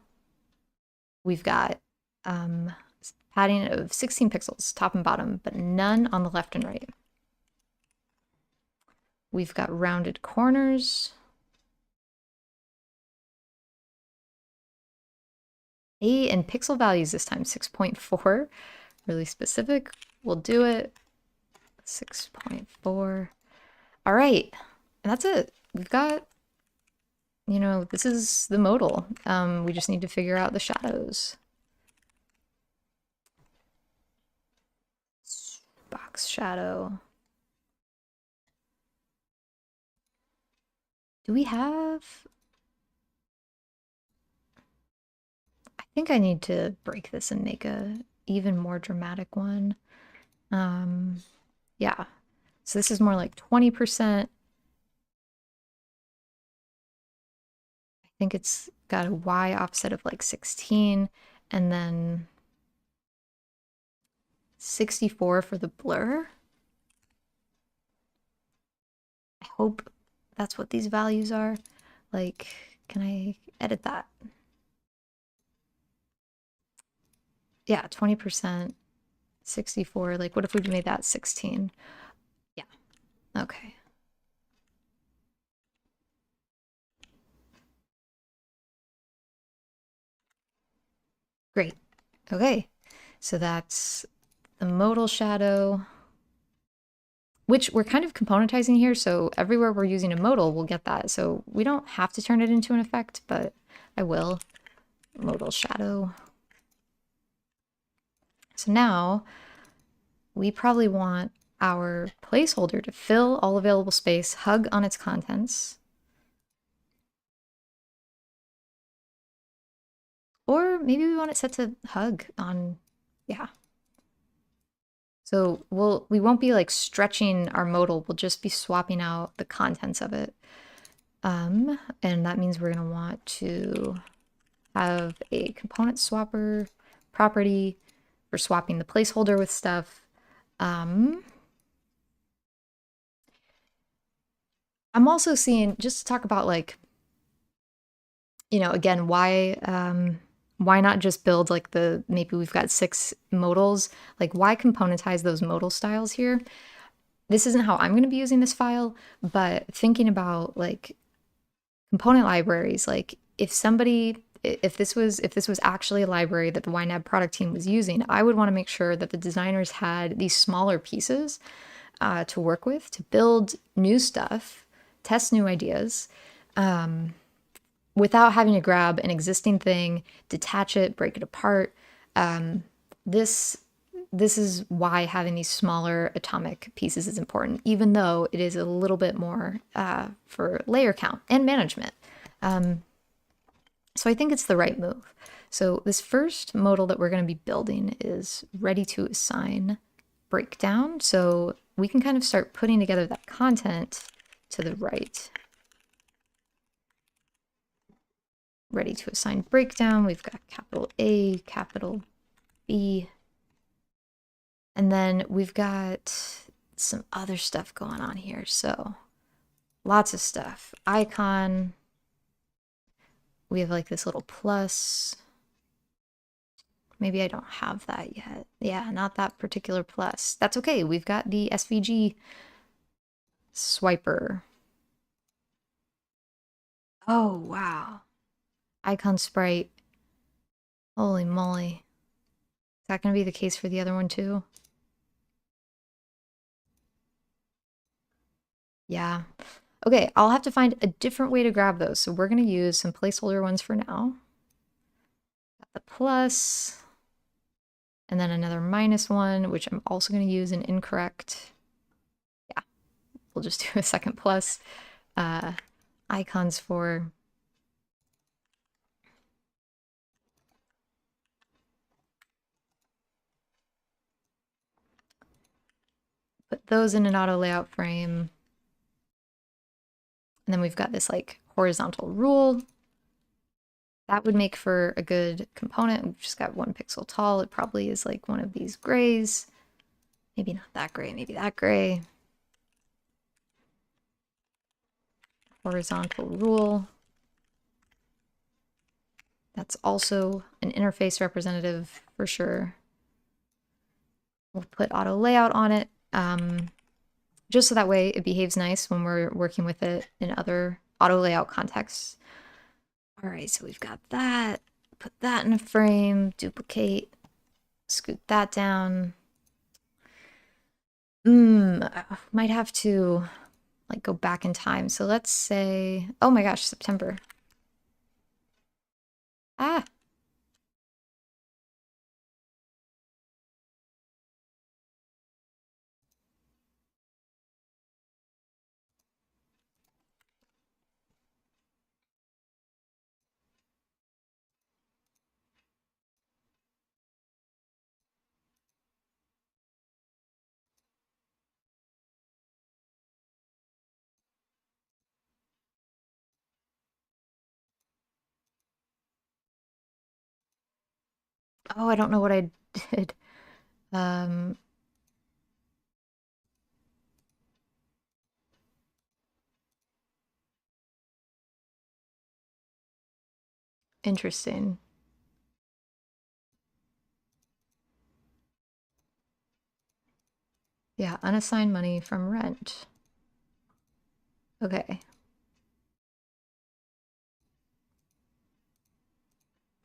we've got padding of 16 pixels, top and bottom, but none on the left and right. We've got rounded corners. And pixel values this time, 6.4, really specific. We'll do it, 6.4. All right, and that's it. We've got, you know, this is the modal. We just need to figure out the shadows. Box shadow. Do we have... I think I need to break this and make a even more dramatic one. Yeah. So this is more like 20%. I think it's got a Y offset of like 16 and then 64 for the blur. I hope that's what these values are. Like, can I edit that? Yeah, 20%, 64. Like, what if we made that 16? Yeah, okay. Great. Okay, so that's the modal shadow, which we're kind of componentizing here. So everywhere we're using a modal, we'll get that. So we don't have to turn it into an effect, but I will. Modal shadow. So now we probably want our placeholder to fill all available space, hug on its contents. Or maybe we want it set to hug on, yeah. So we won't be like stretching our modal, we'll just be swapping out the contents of it. And that means we're gonna want to have a component swapper property for swapping the placeholder with stuff. I'm also seeing, just to talk about like, you know, again, why not just build like maybe we've got 6 modals, like why componentize those modal styles here? This isn't how I'm going to be using this file, but thinking about like component libraries, like if this was actually a library that the YNAB product team was using, I would want to make sure that the designers had these smaller pieces to work with, to build new stuff, test new ideas, without having to grab an existing thing, detach it, break it apart. This is why having these smaller atomic pieces is important, even though it is a little bit more for layer count and management. So I think it's the right move. So this first modal that we're going to be building is ready to assign breakdown. So we can kind of start putting together that content to the right. Ready to assign breakdown. We've got capital A, capital B. And then we've got some other stuff going on here. So lots of stuff. Icon. We have like this little plus. Maybe I don't have that yet. Yeah, not that particular plus. That's okay. We've got the SVG swiper. Oh, wow. Icon sprite. Holy moly. Is that going to be the case for the other one too? Yeah. Okay, I'll have to find a different way to grab those. So we're going to use some placeholder ones for now. Got the plus, and then another -1, which I'm also going to use an incorrect. Yeah, we'll just do a second plus. Icons for put those in an auto layout frame. And then we've got this like horizontal rule. That would make for a good component. We've just got 1 pixel tall. It probably is like one of these grays. Maybe not that gray, maybe that gray. Horizontal rule. That's also an interface representative for sure. We'll put auto layout on it, just so that way it behaves nice when we're working with it in other auto layout contexts. All right, so we've got that. Put that in a frame, duplicate, scoot that down. I might have to like go back in time. So let's say, oh my gosh, September. Ah. Oh, I don't know what I did. Um, Interesting. Yeah, unassigned money from rent. Okay.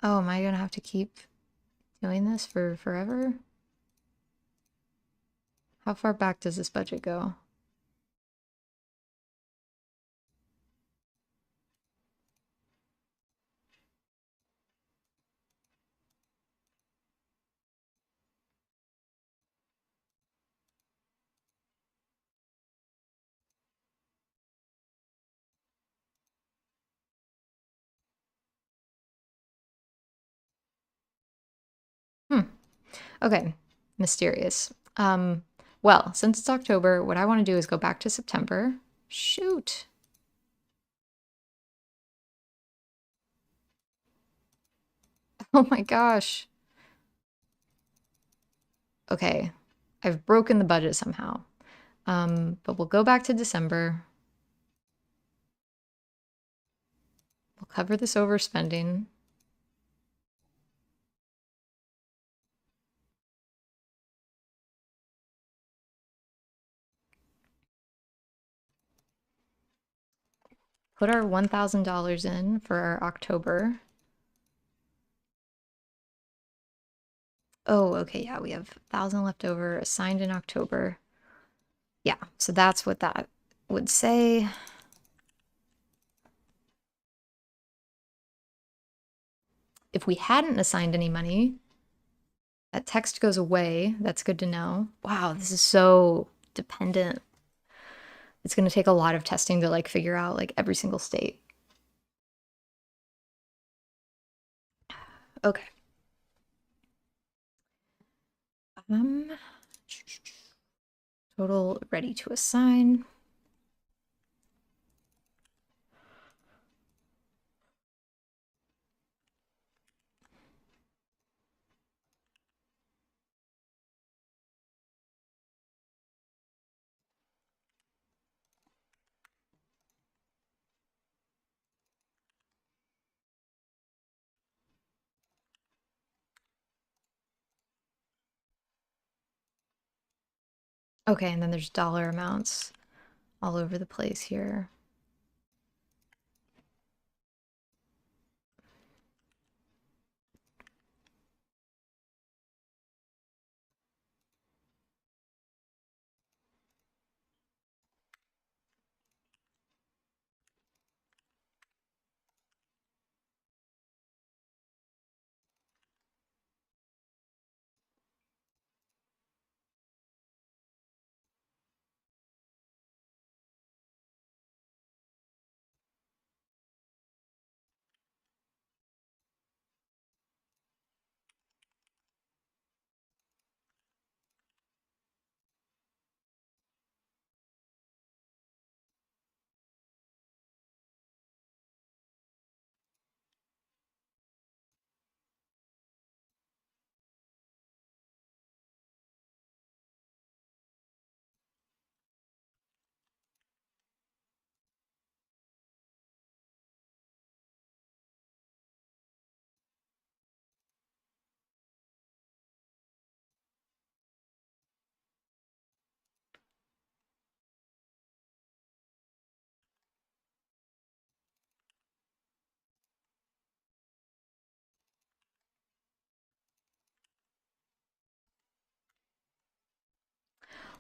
Oh, am I gonna have to keep doing this for forever? How far back does this budget go? Hmm. Okay. Mysterious. Well, since it's October, what I want to do is go back to September. Shoot. Oh my gosh. Okay. I've broken the budget somehow. But we'll go back to December. We'll cover this overspending. Put our $1,000 in for our October. Oh, okay, yeah, we have 1,000 left over assigned in October. Yeah, so that's what that would say. If we hadn't assigned any money, that text goes away. That's good to know. Wow, this is so dependent. It's going to take a lot of testing to like figure out like every single state. Okay. Um, Total ready to assign. Okay, and then there's dollar amounts all over the place here.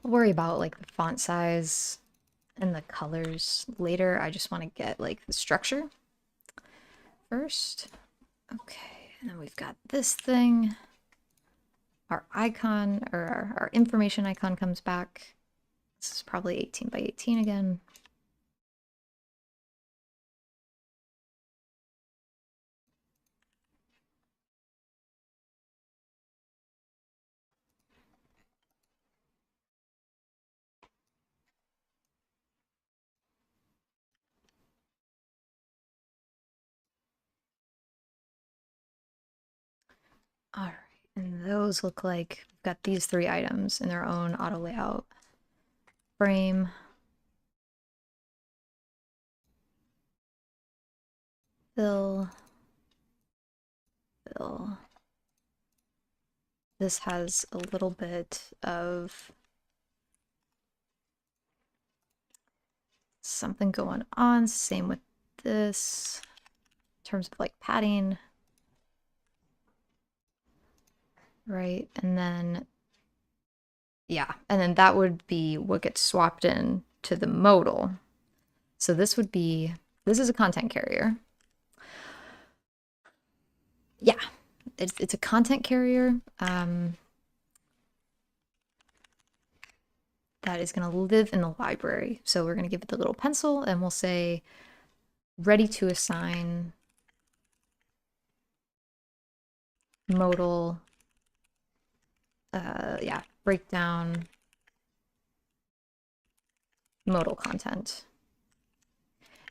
I'll worry about like the font size and the colors later. I just want to get like the structure first. Okay, and then we've got this thing. Our icon or our information icon comes back. This is probably 18 by 18 again. All right. And those look like we've got these three items in their own auto layout. Frame, fill, fill. This has a little bit of something going on. Same with this in terms of like padding. Right, and then, yeah, and then that would be what gets swapped in to the modal. So this would be, this is a content carrier. Yeah, it's a content carrier that is going to live in the library. So we're going to give it the little pencil and we'll say ready to assign modal, yeah, breakdown modal content.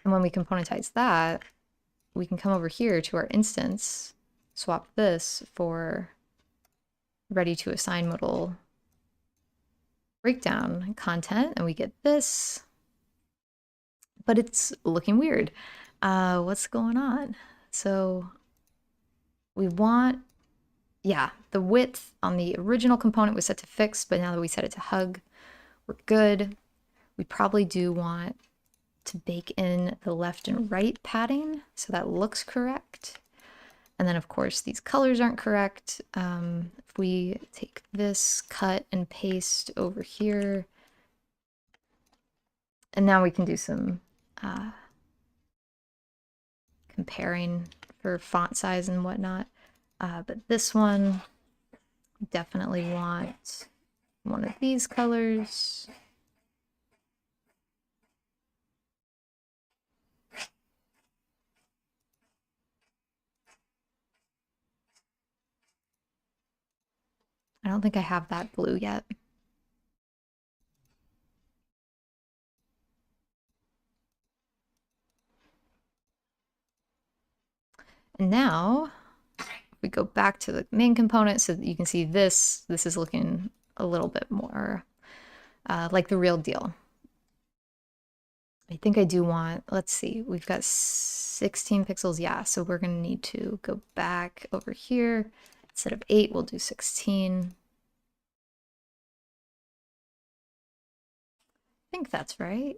And when we componentize that, we can come over here to our instance, swap this for ready to assign modal breakdown content, and we get this. But it's looking weird. What's going on? So we want, yeah, the width on the original component was set to fixed, but now that we set it to hug, we're good. We probably do want to bake in the left and right padding so that looks correct. And then of course these colors aren't correct. If we take this, cut and paste over here, and now we can do some comparing for font size and whatnot. But this one, definitely want one of these colors. I don't think I have that blue yet. And now we go back to the main component so that you can see this is looking a little bit more like the real deal. I think I do want, let's see, we've got 16 pixels. Yeah, so we're going to need to go back over here. Instead of 8, we'll do 16. I think that's right.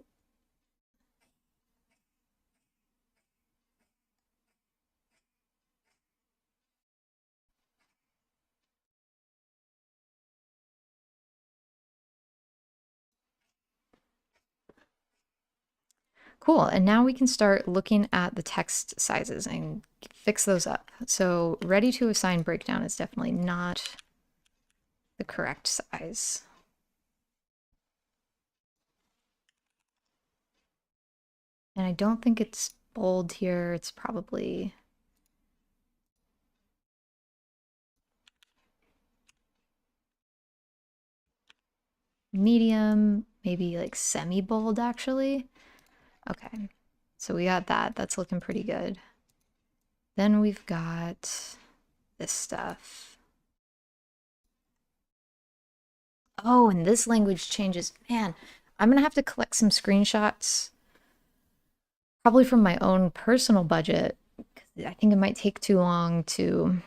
Cool, and now we can start looking at the text sizes and fix those up. So ready to assign breakdown is definitely not the correct size. And I don't think it's bold here. It's probably medium, maybe like semi-bold actually. Okay, so we got that. That's looking pretty good. Then we've got this stuff. Oh, and this language changes. Man, I'm gonna have to collect some screenshots, probably from my own personal budget. I think it might take too long to,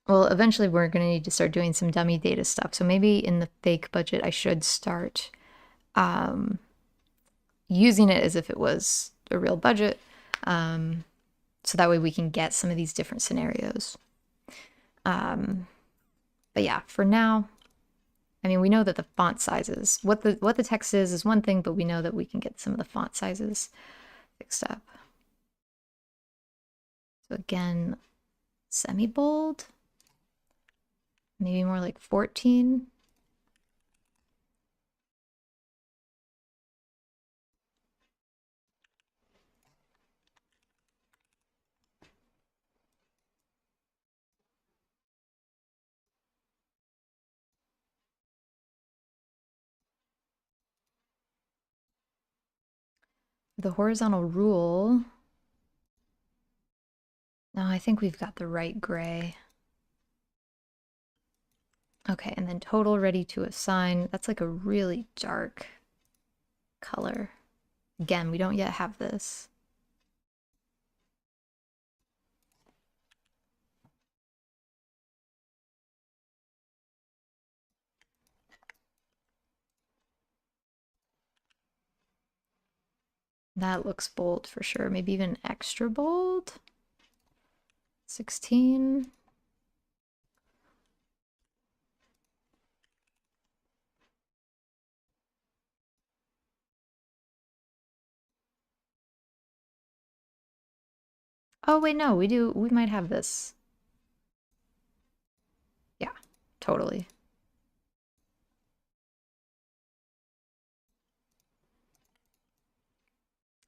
well, eventually we're gonna need to start doing some dummy data stuff. So maybe in the fake budget, I should start using it as if it was a real budget. So that way we can get some of these different scenarios. But yeah, for now, I mean, we know that the font sizes, what the text is one thing, but we know that we can get some of the font sizes fixed up. So again, semi-bold, maybe more like 14. The horizontal rule, no, I think we've got the right gray. Okay, and then total ready to assign. That's like a really dark color. Again, we don't yet have this. That looks bold for sure. Maybe even extra bold. 16. Oh, wait, no, we might have this. Yeah, totally.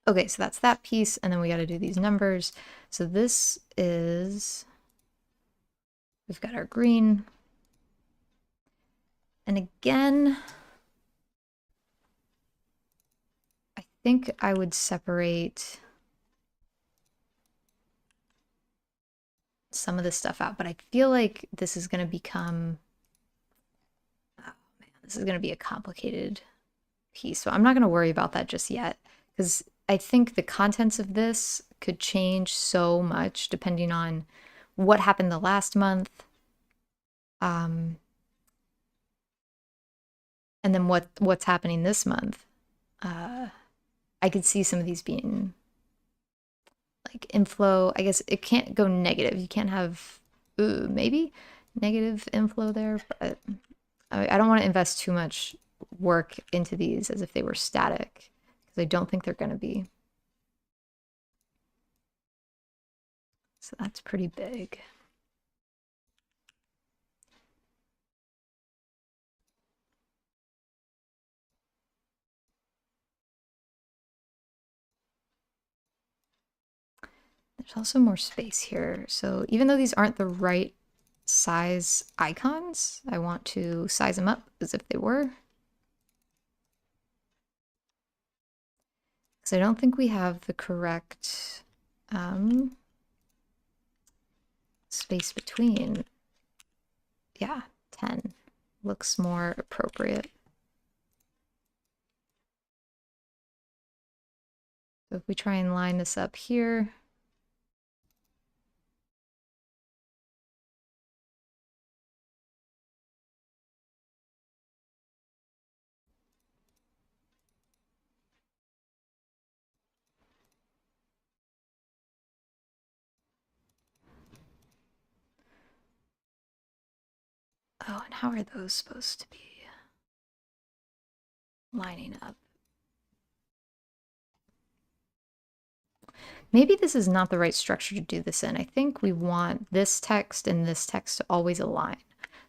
Okay, so that's that piece, and then we got to do these numbers. So this is, we've got our green. And again, I think I would separate some of this stuff out, but I feel like this is going to become, oh man, this is going to be a complicated piece. So I'm not going to worry about that just yet, because I think the contents of this could change so much depending on what happened the last month. And then what's happening this month. I could see some of these being like inflow. I guess it can't go negative. You can't have, maybe negative inflow there, but I don't want to invest too much work into these as if they were static, because I don't think they're going to be. So that's pretty big. There's also more space here. So even though these aren't the right size icons, I want to size them up as if they were. Because I don't think we have the correct space between. Yeah, 10 looks more appropriate. So if we try and line this up here, oh, and how are those supposed to be lining up? Maybe this is not the right structure to do this in. I think we want this text and this text to always align.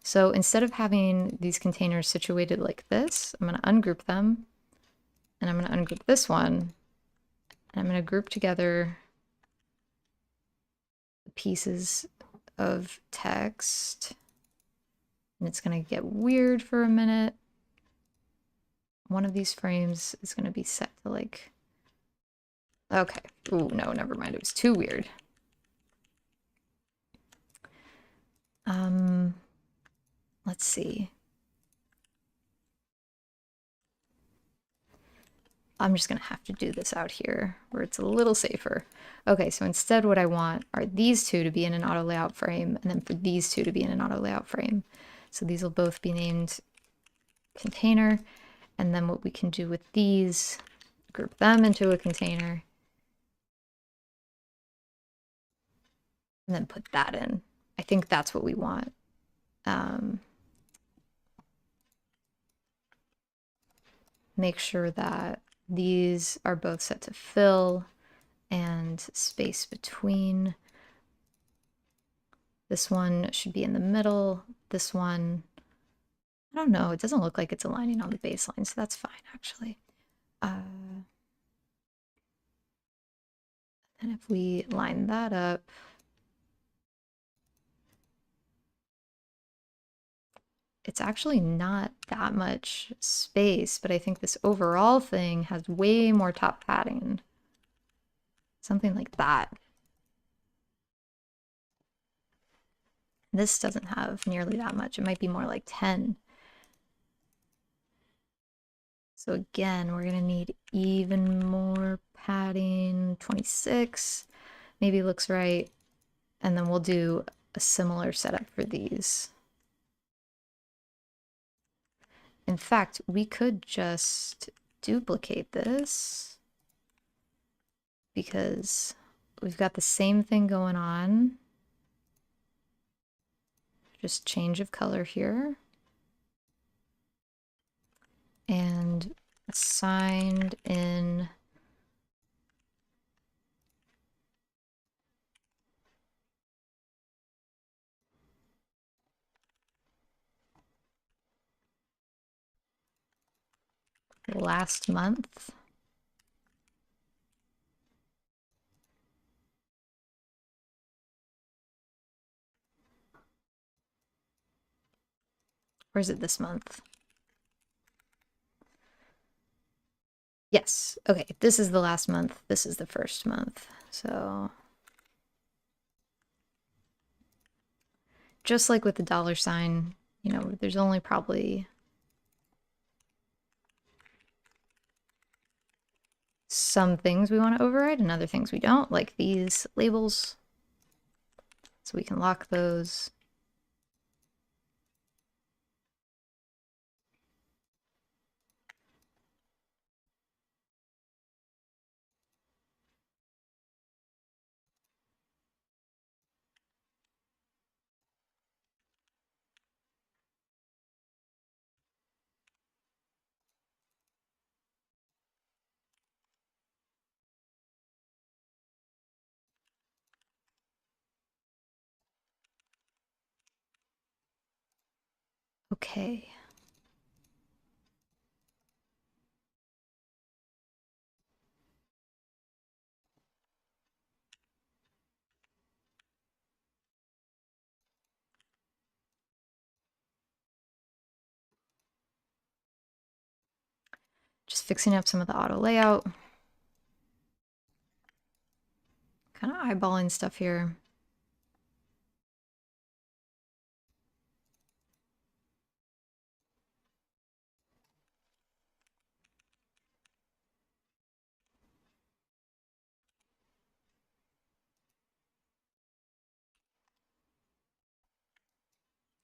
So instead of having these containers situated like this, I'm going to ungroup them, and I'm going to ungroup this one, and I'm going to group together the pieces of text. And it's going to get weird for a minute. One of these frames is going to be set to like, okay. Ooh, no, never mind. It was too weird. Let's see. I'm just going to have to do this out here where it's a little safer. Okay, so instead what I want are these two to be in an auto layout frame, and then for these two to be in an auto layout frame. So these will both be named container. And then what we can do with these, group them into a container, and then put that in. I think that's what we want. Make sure that these are both set to fill and space between. This one should be in the middle. This one, I don't know. It doesn't look like it's aligning on the baseline, so that's fine, actually. And if we line that up, it's actually not that much space, but I think this overall thing has way more top padding. Something like that. This doesn't have nearly that much. It might be more like 10. So again, we're going to need even more padding. 26 maybe looks right. And then we'll do a similar setup for these. In fact, we could just duplicate this because we've got the same thing going on. Just change of color here. And assigned in last month. Or is it this month? Yes. Okay, this is the last month. This is the first month. So just like with the $sign, you know, there's only probably some things we want to override and other things we don't, like these labels. So we can lock those. Okay. Just fixing up some of the auto layout. Kind of eyeballing stuff here.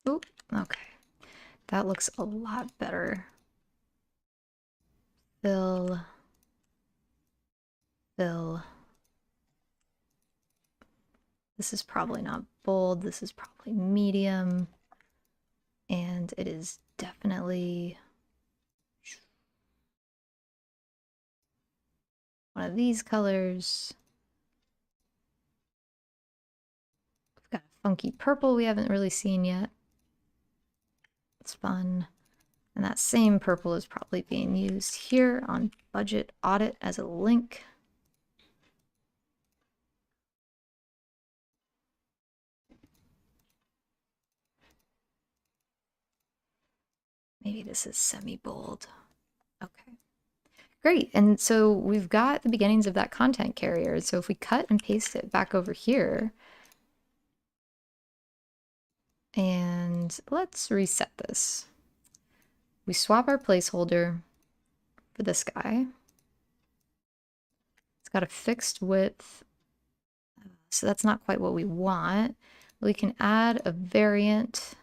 Oop, okay. That looks a lot better. Fill. Fill. This is probably not bold. This is probably medium. And it is definitely one of these colors. We've got a funky purple we haven't really seen yet. It's fun. And that same purple is probably being used here on budget audit as a link. Maybe this is semi-bold. Okay. Great. And so we've got the beginnings of that content carrier. So if we cut and paste it back over here, and let's reset this. We swap our placeholder for this guy. It's got a fixed width, so that's not quite what we want. We can add a variant,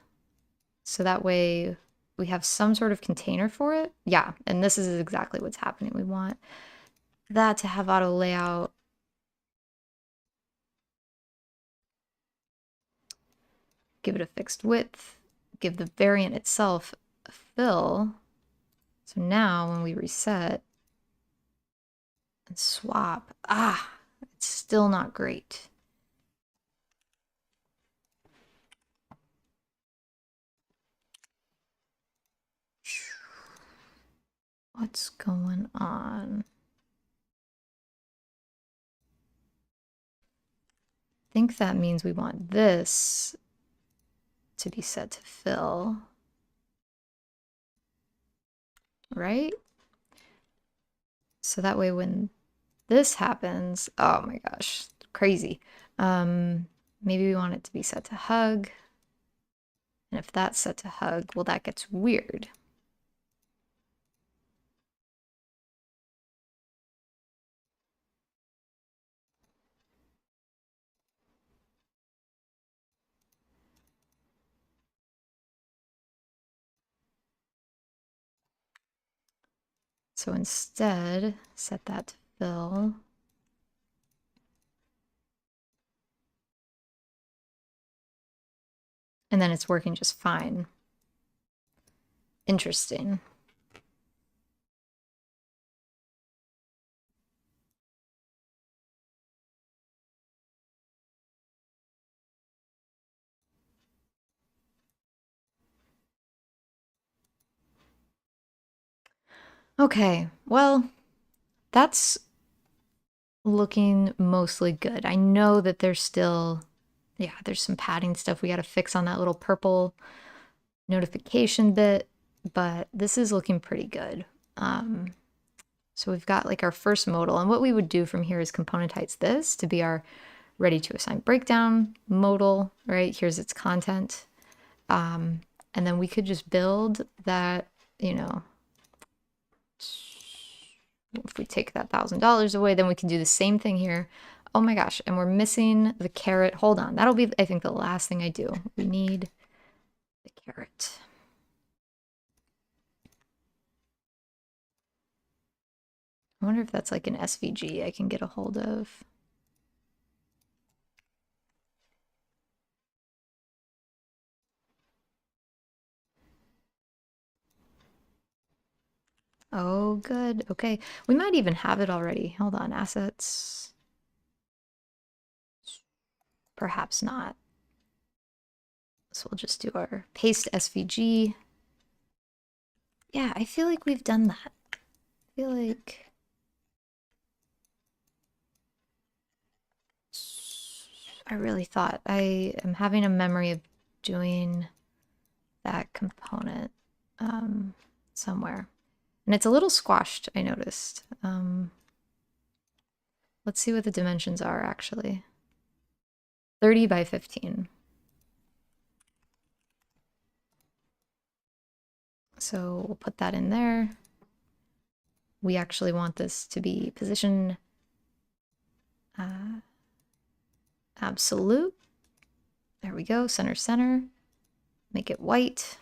so that way we have some sort of container for it. Yeah, and this is exactly what's happening. We want that to have auto layout. Give it a fixed width, give the variant itself a fill. So now when we reset and swap, it's still not great. What's going on? I think that means we want this to be set to fill, right? So that way when this happens, oh my gosh, crazy. Maybe we want it to be set to hug. And if that's set to hug, well, that gets weird. So instead, set that to fill. And then it's working just fine. Interesting. Okay, well, that's looking mostly good. I know that there's still, yeah, there's some padding stuff we got to fix on that little purple notification bit, but this is looking pretty good. So we've got like our first modal, and what we would do from here is componentize this to be our ready to assign breakdown modal, right? Here's its content. And then we could just build that, you know, if we take that $1,000 away, then we can do the same thing here. Oh my gosh, and we're missing the caret. Hold on, that'll be, I think, the last thing I do. We need the caret. I wonder if that's like an SVG I can get a hold of. Oh, good. Okay. We might even have it already. Hold on. Assets. Perhaps not. So we'll just do our paste SVG. Yeah, I feel like we've done that. I feel like... I really thought I am having a memory of doing that component somewhere. And it's a little squashed, I noticed. Let's see what the dimensions are actually. 30 by 15. So we'll put that in there. We actually want this to be position absolute. There we go, center, center. Make it white.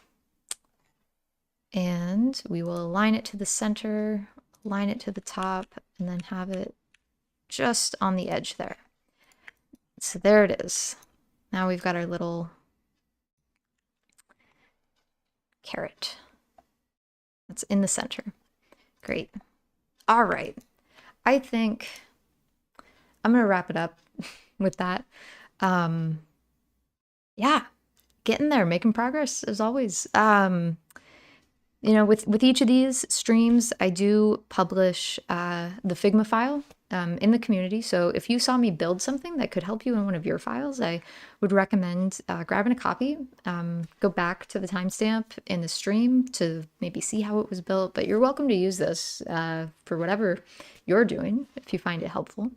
And we will align it to the center, align it to the top, and then have it just on the edge there. So there it is. Now we've got our little caret. That's in the center. Great. All right. I think I'm going to wrap it up with that. Yeah, getting there, making progress as always. You know, with each of these streams, I do publish the Figma file in the community. So if you saw me build something that could help you in one of your files, I would recommend grabbing a copy. Go back to the timestamp in the stream to maybe see how it was built. But you're welcome to use this for whatever you're doing if you find it helpful.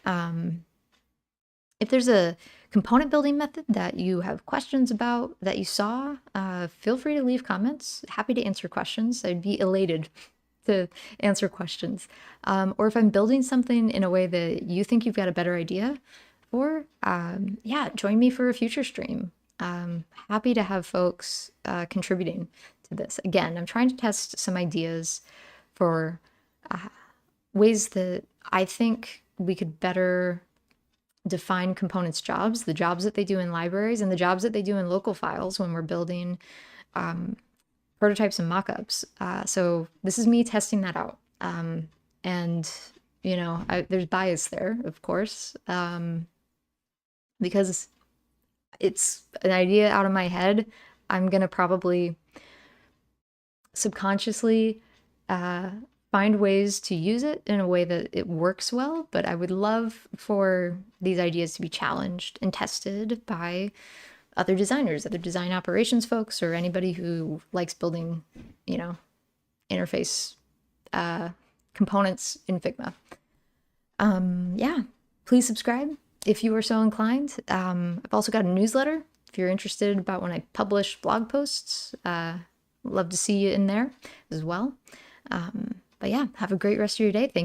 If there's a component building method that you have questions about that you saw, feel free to leave comments. Happy to answer questions. I'd be elated to answer questions. Or if I'm building something in a way that you think you've got a better idea for, yeah, join me for a future stream. Happy to have folks contributing to this. Again, I'm trying to test some ideas for ways that I think we could better define components jobs, the jobs that they do in libraries and the jobs that they do in local files when we're building prototypes and mockups. So this is me testing that out. And, you know, there's bias there, of course, because it's an idea out of my head. I'm going to probably subconsciously find ways to use it in a way that it works well, but I would love for these ideas to be challenged and tested by other designers, other design operations folks, or anybody who likes building, you know, interface components in Figma. Yeah, please subscribe if you are so inclined. I've also got a newsletter If you're interested about when I publish blog posts, love to see you in there as well. But yeah, have a great rest of your day. Thank you.